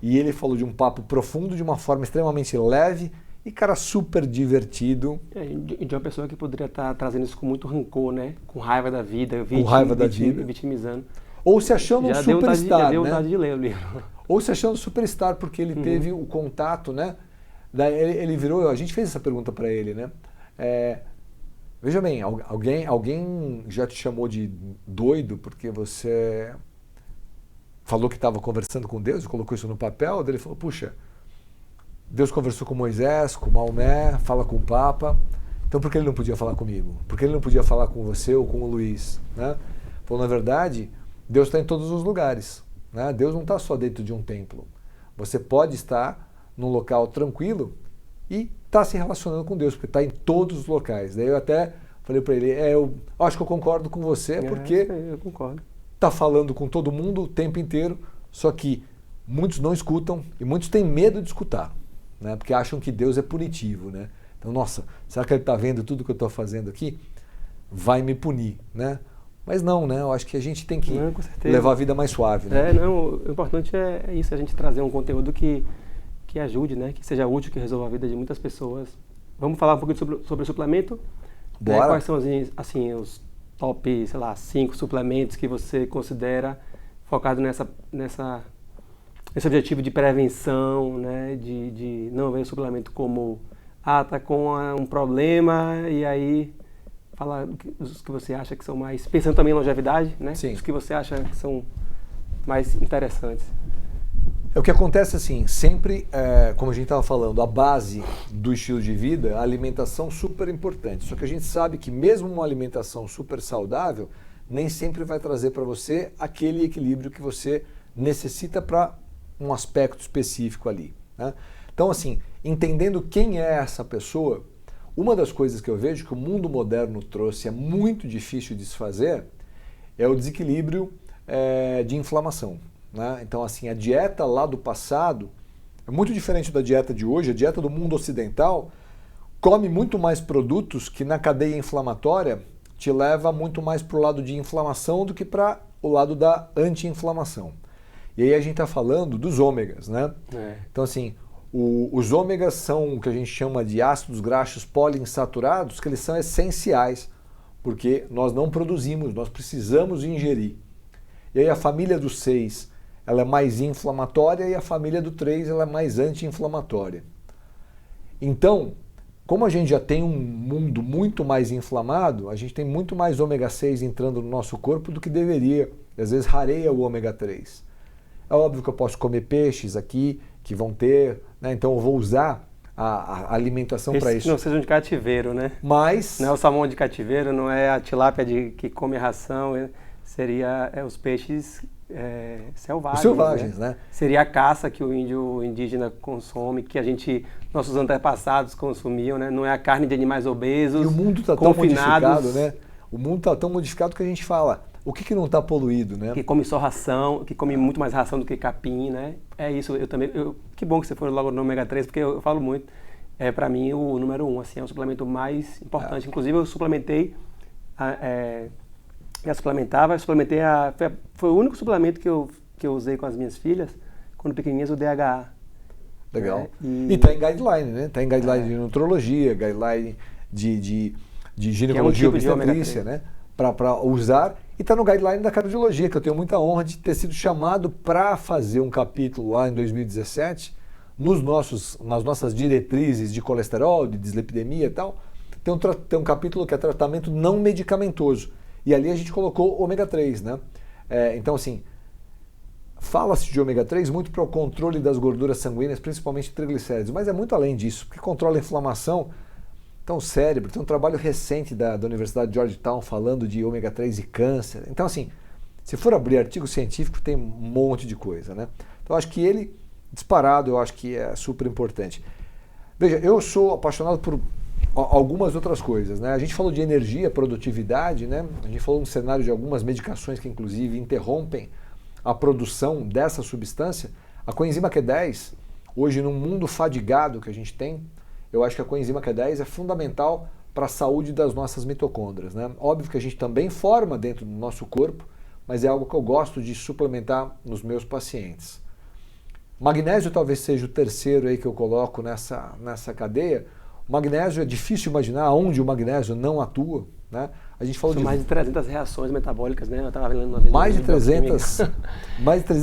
e ele falou de um papo profundo, de uma forma extremamente leve e, cara, super divertido. De uma pessoa que poderia estar trazendo isso com muito rancor, né? Com raiva da vida, vitimizando. Ou se achando um superstar, já deu vontade de ler o livro. Ou se achando superstar, porque ele teve o contato, né? Ele virou, a gente fez essa pergunta para ele, né? Veja bem, alguém já te chamou de doido porque você falou que estava conversando com Deus e colocou isso no papel? Daí ele falou, puxa, Deus conversou com Moisés, com Maomé, fala com o Papa, então por que ele não podia falar comigo? Por que ele não podia falar com você ou com o Luiz? Né? Falou, na verdade, Deus está em todos os lugares. Né? Deus não está só dentro de um templo. Você pode estar num local tranquilo e está se relacionando com Deus, porque está em todos os locais. Daí eu até falei para ele, eu acho que eu concordo com você, porque eu concordo. Está falando com todo mundo o tempo inteiro, só que muitos não escutam e muitos têm medo de escutar, né? Porque acham que Deus é punitivo, né? Então, nossa, será que ele está vendo tudo que eu estou fazendo aqui? Vai me punir, né? Mas não, né? Eu acho que a gente tem que levar a vida mais suave, né? O importante é isso, a gente trazer um conteúdo que ajude, né? Que seja útil, que resolva a vida de muitas pessoas. Vamos falar um pouquinho sobre o suplemento? Bora. Quais são assim, os top, sei lá, 5 suplementos que você considera focado nesse objetivo de prevenção, né? De não ver o suplemento como, tá com um problema, e aí fala os que você acha que são mais, pensando também em longevidade, né? Sim. Os que você acha que são mais interessantes. O que acontece assim, sempre, como a gente estava falando, a base do estilo de vida, a alimentação super importante. Só que a gente sabe que mesmo uma alimentação super saudável, nem sempre vai trazer para você aquele equilíbrio que você necessita para um aspecto específico ali. Né? Então, assim, entendendo quem é essa pessoa, uma das coisas que eu vejo que o mundo moderno trouxe, é muito difícil de se fazer, é o desequilíbrio de inflamação. Né? Então, assim, a dieta lá do passado é muito diferente da dieta de hoje. A dieta do mundo ocidental come muito mais produtos que na cadeia inflamatória te leva muito mais para o lado de inflamação do que para o lado da anti-inflamação. E aí a gente está falando dos ômegas, né? Então, assim, os ômegas são o que a gente chama de ácidos graxos poliinsaturados, que eles são essenciais, porque nós não produzimos, nós precisamos ingerir. E aí a família do 6 ela é mais inflamatória e a família do 3 ela é mais anti-inflamatória. Então, como a gente já tem um mundo muito mais inflamado, a gente tem muito mais ômega 6 entrando no nosso corpo do que deveria. E às vezes rareia o ômega 3. É óbvio que eu posso comer peixes aqui, que vão ter, né? Então eu vou usar a alimentação para isso. Não sejam de cativeiro, né? Mas... Não é o salmão de cativeiro, não é a tilápia que come ração, seria os peixes... selvagens, né? Seria a caça que o indígena consome, que nossos antepassados consumiam, né? Não é a carne de animais obesos, e o mundo está tão modificado, né? O mundo está tão modificado que a gente fala, o que não está poluído, né? Que come só ração, que come muito mais ração do que capim, né? É isso, que bom que você foi logo no ômega 3, porque eu falo muito. Para mim, o número 1, assim, é o suplemento mais importante. Inclusive, eu suplementei... suplementei foi o único suplemento que eu usei com as minhas filhas, quando pequenininhas, o DHA. Legal. E está em guideline, né? Está em guideline de nutrologia, guideline de ginecologia e obstetrícia, né? Para usar. E está no guideline da cardiologia, que eu tenho muita honra de ter sido chamado para fazer um capítulo lá em 2017, nas nossas diretrizes de colesterol, de dislipidemia e tal. Tem um capítulo que é tratamento não medicamentoso. E ali a gente colocou ômega 3, né? Então, assim, fala-se de ômega 3 muito para o controle das gorduras sanguíneas, principalmente triglicéridos, mas é muito além disso, porque controla a inflamação. Então, o cérebro, tem um trabalho recente da Universidade de Georgetown falando de ômega 3 e câncer. Então, assim, se for abrir artigo científico, tem um monte de coisa, né? Então, eu acho que ele, disparado, eu acho que é super importante. Veja, eu sou apaixonado por algumas outras coisas, né? A gente falou de energia, produtividade, né? A gente falou no cenário de algumas medicações que inclusive interrompem a produção dessa substância. A coenzima Q10, hoje num mundo fadigado que a gente tem, eu acho que a coenzima Q10 é fundamental para a saúde das nossas mitocôndrias, né? Óbvio que a gente também forma dentro do nosso corpo, mas é algo que eu gosto de suplementar nos meus pacientes. Magnésio talvez seja o terceiro aí que eu coloco nessa cadeia. O magnésio é difícil imaginar onde o magnésio não atua, né? A gente falou São de mais de 300 reações metabólicas, né? Eu estava lendo uma vez. mais de 300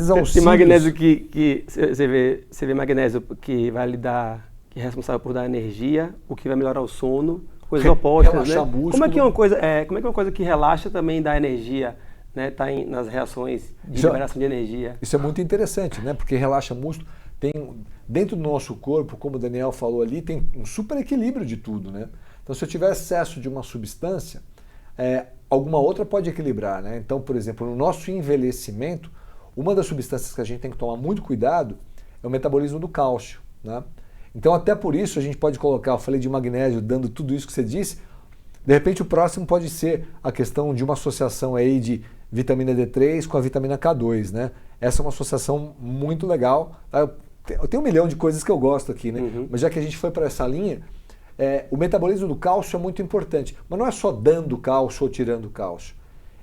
auxílios. Tem magnésio que você vê magnésio que vai lhe dar, que é responsável por dar energia, o que vai melhorar o sono, coisas opostas, relaxar né? músculo. Como é que uma coisa que relaxa também dá energia, né? Tá nas reações de liberação de energia. Isso é muito interessante, né? Porque relaxa músculo. Dentro do nosso corpo, como o Daniel falou ali, tem um super equilíbrio de tudo, né? Então, se eu tiver excesso de uma substância, alguma outra pode equilibrar, né? Então, por exemplo, no nosso envelhecimento, uma das substâncias que a gente tem que tomar muito cuidado é o metabolismo do cálcio, né? Então, até por isso, a gente pode colocar, eu falei de magnésio, dando tudo isso que você disse, de repente o próximo pode ser a questão de uma associação aí de vitamina D3 com a vitamina K2, né? Essa é uma associação muito legal. Eu tenho 1 milhão de coisas que eu gosto aqui, né? Uhum. Mas já que a gente foi para essa linha, o metabolismo do cálcio é muito importante. Mas não é só dando cálcio ou tirando cálcio.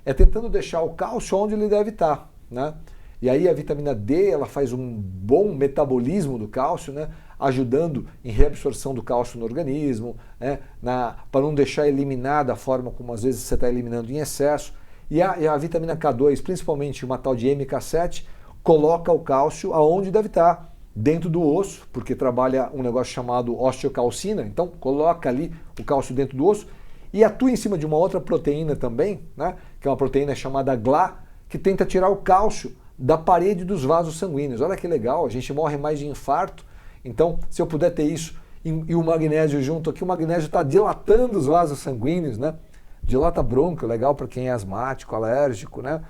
É tentando deixar o cálcio onde ele deve estar, né? E aí a vitamina D, ela faz um bom metabolismo do cálcio, né? Ajudando em reabsorção do cálcio no organismo, né? Para não deixar eliminado da forma como às vezes você está eliminando em excesso. E a vitamina K2, principalmente uma tal de MK7, coloca o cálcio aonde deve estar, dentro do osso, porque trabalha um negócio chamado osteocalcina, então coloca ali o cálcio dentro do osso e atua em cima de uma outra proteína também, né? Que é uma proteína chamada GLA, que tenta tirar o cálcio da parede dos vasos sanguíneos. Olha que legal, a gente morre mais de infarto, então se eu puder ter isso e o magnésio junto aqui, o magnésio está dilatando os vasos sanguíneos, né? Dilata bronco, legal para quem é asmático, alérgico, né?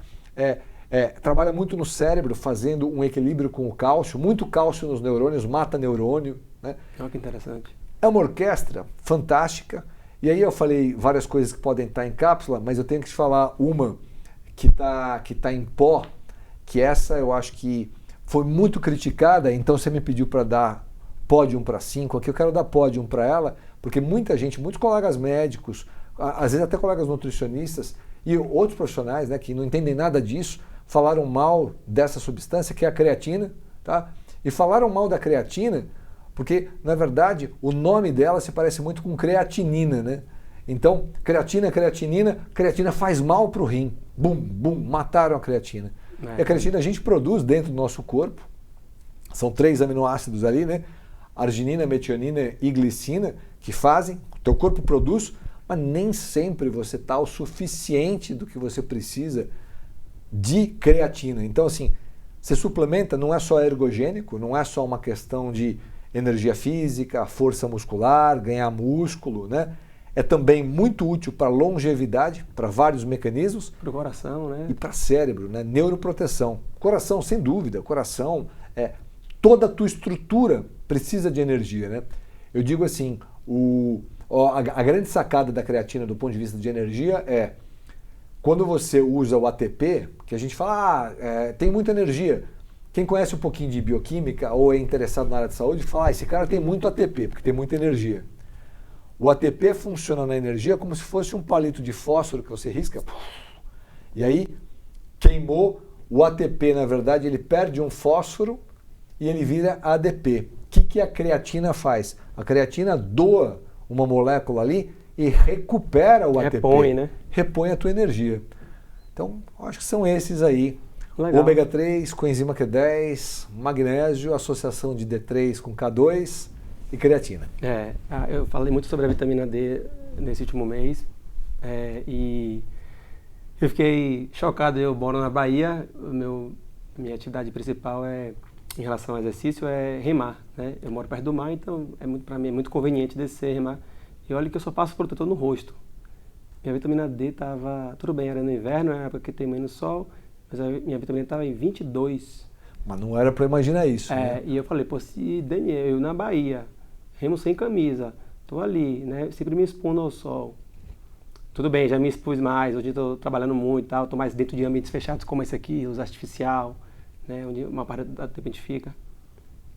Trabalha muito no cérebro, fazendo um equilíbrio com o cálcio. Muito cálcio nos neurônios, mata neurônio, né? Olha que interessante. É uma orquestra fantástica. E aí eu falei várias coisas que podem estar em cápsula, mas eu tenho que te falar uma que tá em pó, que essa eu acho que foi muito criticada, então você me pediu para dar pódio 1 para 5, aqui eu quero dar pódio 1 para ela, porque muita gente, muitos colegas médicos, às vezes até colegas nutricionistas e outros profissionais, né, que não entendem nada disso, falaram mal dessa substância que é a creatina, tá? E falaram mal da creatina porque, na verdade, o nome dela se parece muito com creatinina, né? Então, creatina faz mal para o rim. Bum, bum, mataram a creatina. E a creatina a gente produz dentro do nosso corpo, são 3 aminoácidos ali, né? Arginina, metionina e glicina, que fazem, o teu corpo produz, mas nem sempre você está o suficiente do que você precisa de creatina. Então, assim, você suplementa, não é só ergogênico, não é só uma questão de energia física, força muscular, ganhar músculo, né? É também muito útil para longevidade, para vários mecanismos. Para o coração, né? E para cérebro, né? Neuroproteção. Coração, sem dúvida, coração, toda a tua estrutura precisa de energia, né? Eu digo assim, a grande sacada da creatina do ponto de vista de energia é quando você usa o ATP, que a gente fala, tem muita energia. Quem conhece um pouquinho de bioquímica ou é interessado na área de saúde fala, esse cara tem muito ATP, porque tem muita energia. O ATP funciona na energia como se fosse um palito de fósforo que você risca, e aí queimou, o ATP, na verdade, ele perde um fósforo e ele vira ADP. O que a creatina faz? A creatina doa uma molécula ali e recupera o ATP. Repõe, né? Repõe a tua energia. Então, acho que são esses aí. Legal. Ômega 3, coenzima Q10, magnésio, associação de D3 com K2 e creatina. Eu falei muito sobre a vitamina D nesse último mês e eu fiquei chocado. Eu moro na Bahia, minha atividade principal em relação ao exercício é remar, né? Eu moro perto do mar, então para mim é muito conveniente descer, remar. E olha que eu só passo protetor no rosto. Minha vitamina D estava, tudo bem, era no inverno, era época que tem menos sol, mas a minha vitamina D estava em 22. Mas não era para imaginar isso, né? E eu falei, se Daniel, eu na Bahia, remo sem camisa, tô ali, né, sempre me expondo ao sol. Tudo bem, já me expus mais, hoje estou trabalhando muito e tal, estou mais dentro de ambientes fechados como esse aqui, luz artificial, né, onde uma parte da tempo a gente fica.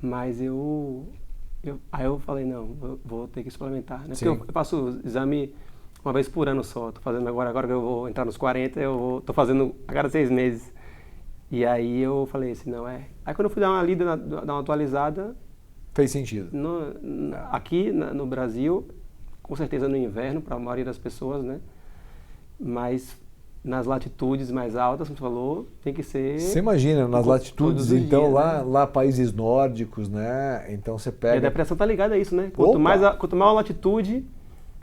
Mas eu Aí eu falei, não, eu vou ter que suplementar, né? Sim. Porque eu faço exame uma vez por ano só. Tô fazendo agora que eu vou entrar nos 40, tô fazendo a cada 6 meses. E aí eu falei assim, não é. Aí quando eu fui dar uma lida, dar uma atualizada, Fez sentido. aqui no Brasil, com certeza no inverno, para a maioria das pessoas, né? Mas nas latitudes mais altas, como você falou, tem que ser... Você imagina, nas latitudes, todos os então, dias, lá países nórdicos, né? Então você E a pega... depressão tá ligada a isso, né? Opa! Quanto maior a latitude,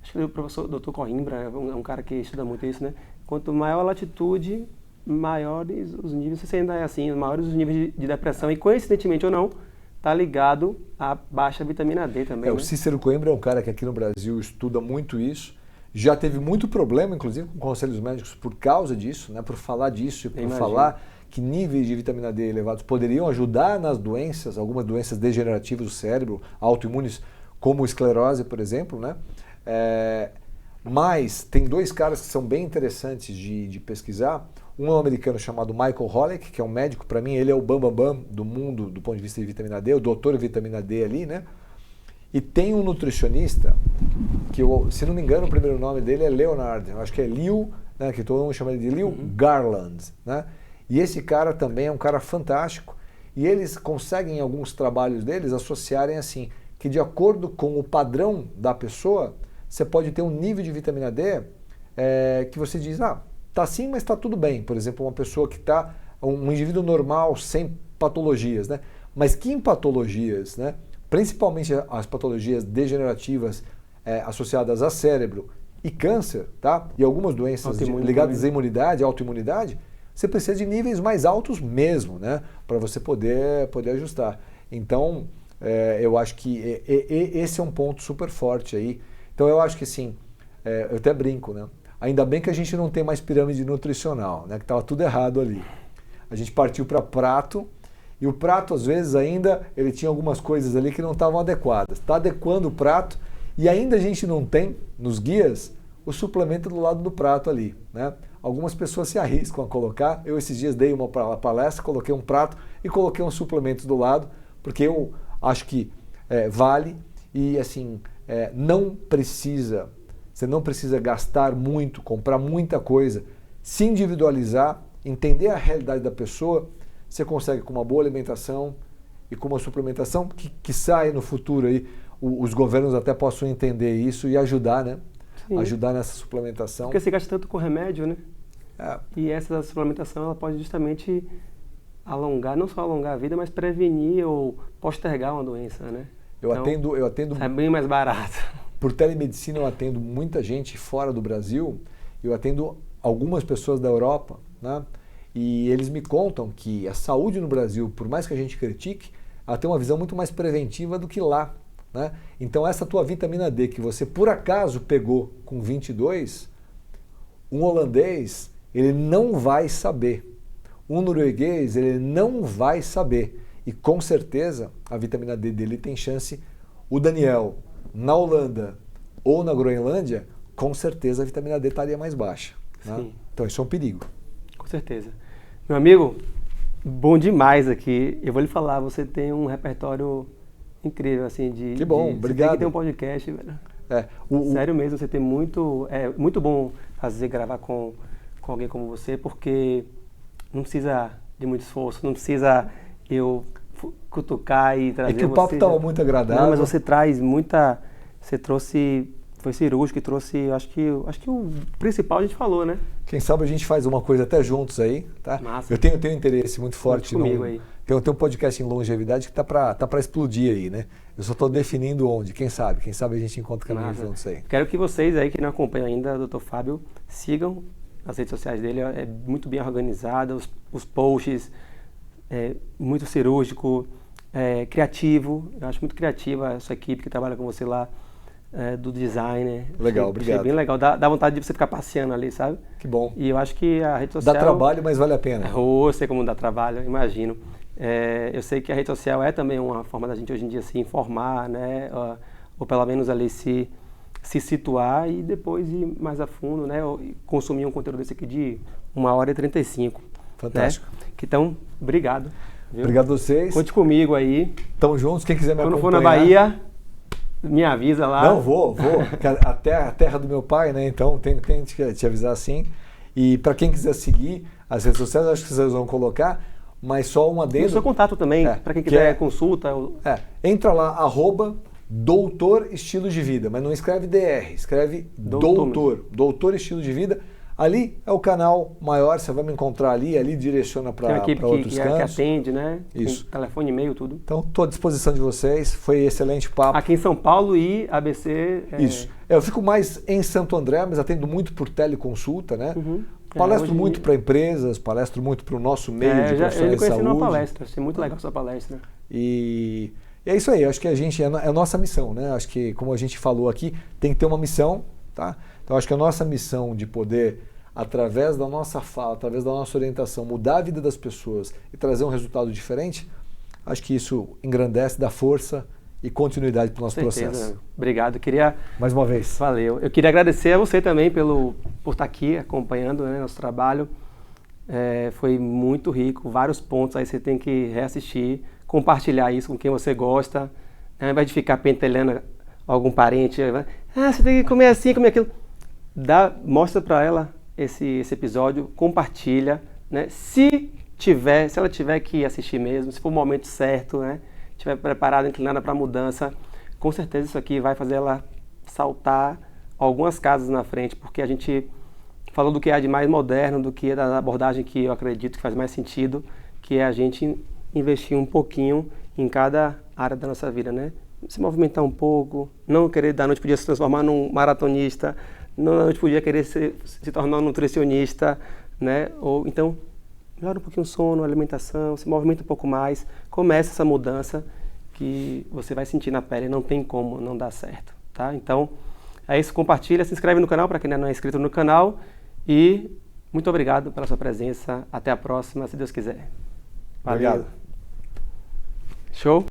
acho que o professor Dr. Coimbra é um cara que estuda muito isso, né? Quanto maior a latitude, maiores os níveis, se ainda é assim, maiores os níveis de depressão, e coincidentemente ou não, tá ligado à baixa vitamina D também, né? O Cícero Coimbra é um cara que aqui no Brasil estuda muito isso, já teve muito problema, inclusive, com conselhos médicos por causa disso, né? Por falar disso e por falar que níveis de vitamina D elevados poderiam ajudar nas doenças, algumas doenças degenerativas do cérebro, autoimunes, como esclerose, por exemplo, né? Mas tem 2 caras que são bem interessantes de pesquisar. Um é um americano chamado Michael Holick, que é um médico, para mim ele é o bambambam do mundo do ponto de vista de vitamina D, o doutor vitamina D ali, né? E tem um nutricionista, que se não me engano o primeiro nome dele é Leonard, eu acho que é Leo, né, que todo mundo chama ele de Leo Garland, né? E esse cara também é um cara fantástico, e eles conseguem em alguns trabalhos deles associarem assim, que de acordo com o padrão da pessoa, você pode ter um nível de vitamina D que você diz, tá assim, mas está tudo bem. Por exemplo, uma pessoa que está, um indivíduo normal, sem patologias, né? Mas que em patologias, né? Principalmente as patologias degenerativas associadas a cérebro e câncer, tá? E algumas doenças ligadas à imunidade, autoimunidade, você precisa de níveis mais altos mesmo, né? Para você poder ajustar. Então, eu acho que esse é um ponto super forte aí. Então, eu acho que sim, eu até brinco, né? Ainda bem que a gente não tem mais pirâmide nutricional, né? Que estava tudo errado ali. A gente partiu para prato, e o prato, às vezes, ainda ele tinha algumas coisas ali que não estavam adequadas. Está adequando o prato, e ainda a gente não tem, nos guias, o suplemento do lado do prato ali, né? Algumas pessoas se arriscam a colocar. Eu, esses dias, dei uma palestra, coloquei um prato e coloquei uns suplementos do lado, porque eu acho que vale, e assim, você não precisa gastar muito, comprar muita coisa, se individualizar, entender a realidade da pessoa, você consegue com uma boa alimentação e com uma suplementação que saia no futuro aí, os governos até possam entender isso e ajudar, né? Sim. Ajudar nessa suplementação. Porque você gasta tanto com remédio, né? E essa suplementação ela pode justamente alongar, não só alongar a vida, mas prevenir ou postergar uma doença, né? Eu atendo. É bem mais barato. Por telemedicina eu atendo muita gente fora do Brasil, eu atendo algumas pessoas da Europa, né? E eles me contam que a saúde no Brasil, por mais que a gente critique, ela tem uma visão muito mais preventiva do que lá, né? Então essa tua vitamina D que você por acaso pegou com 22, um holandês ele não vai saber, um norueguês ele não vai saber, e com certeza a vitamina D dele tem chance, o Daniel na Holanda ou na Groenlândia, com certeza a vitamina D estaria mais baixa, né? Então isso é um perigo. Com certeza. Meu amigo, bom demais aqui. Eu vou lhe falar, você tem um repertório incrível, assim, Que bom, obrigado. Você tem que ter um podcast, velho. Sério mesmo, você tem muito... É muito bom gravar com alguém como você, porque não precisa de muito esforço, não precisa eu cutucar e trazer... É que o papo estava muito agradável. Não, mas você traz muita... Você trouxe... Foi cirúrgico e trouxe... Acho que o principal a gente falou, né? Quem sabe a gente faz uma coisa até juntos aí, tá? Massa. Eu tenho um interesse muito forte. Comigo aí. Tem um podcast em longevidade que tá para explodir aí, né? Eu só estou definindo onde. Quem sabe a gente encontra caminho juntos aí. Quero que vocês aí que não acompanham ainda o Dr. Fábio sigam as redes sociais dele. É muito bem organizado, os posts, muito cirúrgico, criativo. Eu acho muito criativa essa equipe que trabalha com você lá. Do designer. Legal, obrigado. Achei bem legal, dá vontade de você ficar passeando ali, sabe? Que bom. E eu acho que a rede social... Dá trabalho, mas vale a pena. Eu sei como dá trabalho, imagino. Eu sei que a rede social é também uma forma da gente hoje em dia se informar, né? Ou pelo menos ali se situar e depois ir mais a fundo, né? Ou consumir um conteúdo desse aqui de 1h35. Fantástico. Né? Então, obrigado. Viu? Obrigado a vocês. Conte comigo aí. Tamo juntos, quem quiser me acompanhar. Quando for na Bahia... me avisa lá. Não, vou. Até a terra do meu pai, né? Então tem que te avisar assim. E para quem quiser seguir as redes sociais, acho que vocês vão colocar, mas só uma adendo. E o seu contato também, para quem quiser consulta. Entra lá, @doutor estilo de vida, mas não escreve DR, escreve doutor estilo de vida. Ali é o canal maior, você vai me encontrar ali direciona para outros cantos. Que atende, né? Isso. Tem telefone, e-mail, tudo. Então, estou à disposição de vocês, foi excelente papo. Aqui em São Paulo e ABC... Isso. Eu fico mais em Santo André, mas atendo muito por teleconsulta, né? Palestro muito para empresas, palestro muito para o nosso meio de profissionais de saúde. Eu conheci numa palestra, achei muito legal essa palestra. E é isso aí, acho que é a nossa missão, né? Acho que, como a gente falou aqui, tem que ter uma missão, tá? Então, acho que a nossa missão de poder, através da nossa fala, através da nossa orientação, mudar a vida das pessoas e trazer um resultado diferente, acho que isso engrandece, dá força e continuidade para o nosso processo. Obrigado. Mais uma vez. Valeu. Eu queria agradecer a você também por estar aqui acompanhando, né, nosso trabalho. Foi muito rico, vários pontos aí você tem que reassistir, compartilhar isso com quem você gosta, ao invés de ficar pentelhando algum parente, você tem que comer assim, comer aquilo. Mostra para ela esse episódio, compartilha, né? Se ela tiver que assistir mesmo, se for o momento certo, né? Estiver preparada, inclinada para a mudança, com certeza isso aqui vai fazer ela saltar algumas casas na frente, porque a gente falou do que há de mais moderno, do que é da abordagem que eu acredito que faz mais sentido, que é a gente investir um pouquinho em cada área da nossa vida, né? Se movimentar um pouco, não querer da noite pro dia se transformar num maratonista, não da noite pro dia querer se tornar um nutricionista, né? Ou então, melhora um pouquinho o sono, a alimentação, se movimenta um pouco mais, começa essa mudança que você vai sentir na pele, não tem como não dar certo, tá? Então, é isso, compartilha, se inscreve no canal para quem ainda não é inscrito no canal e muito obrigado pela sua presença, até a próxima, se Deus quiser. Valeu. Obrigado. Show?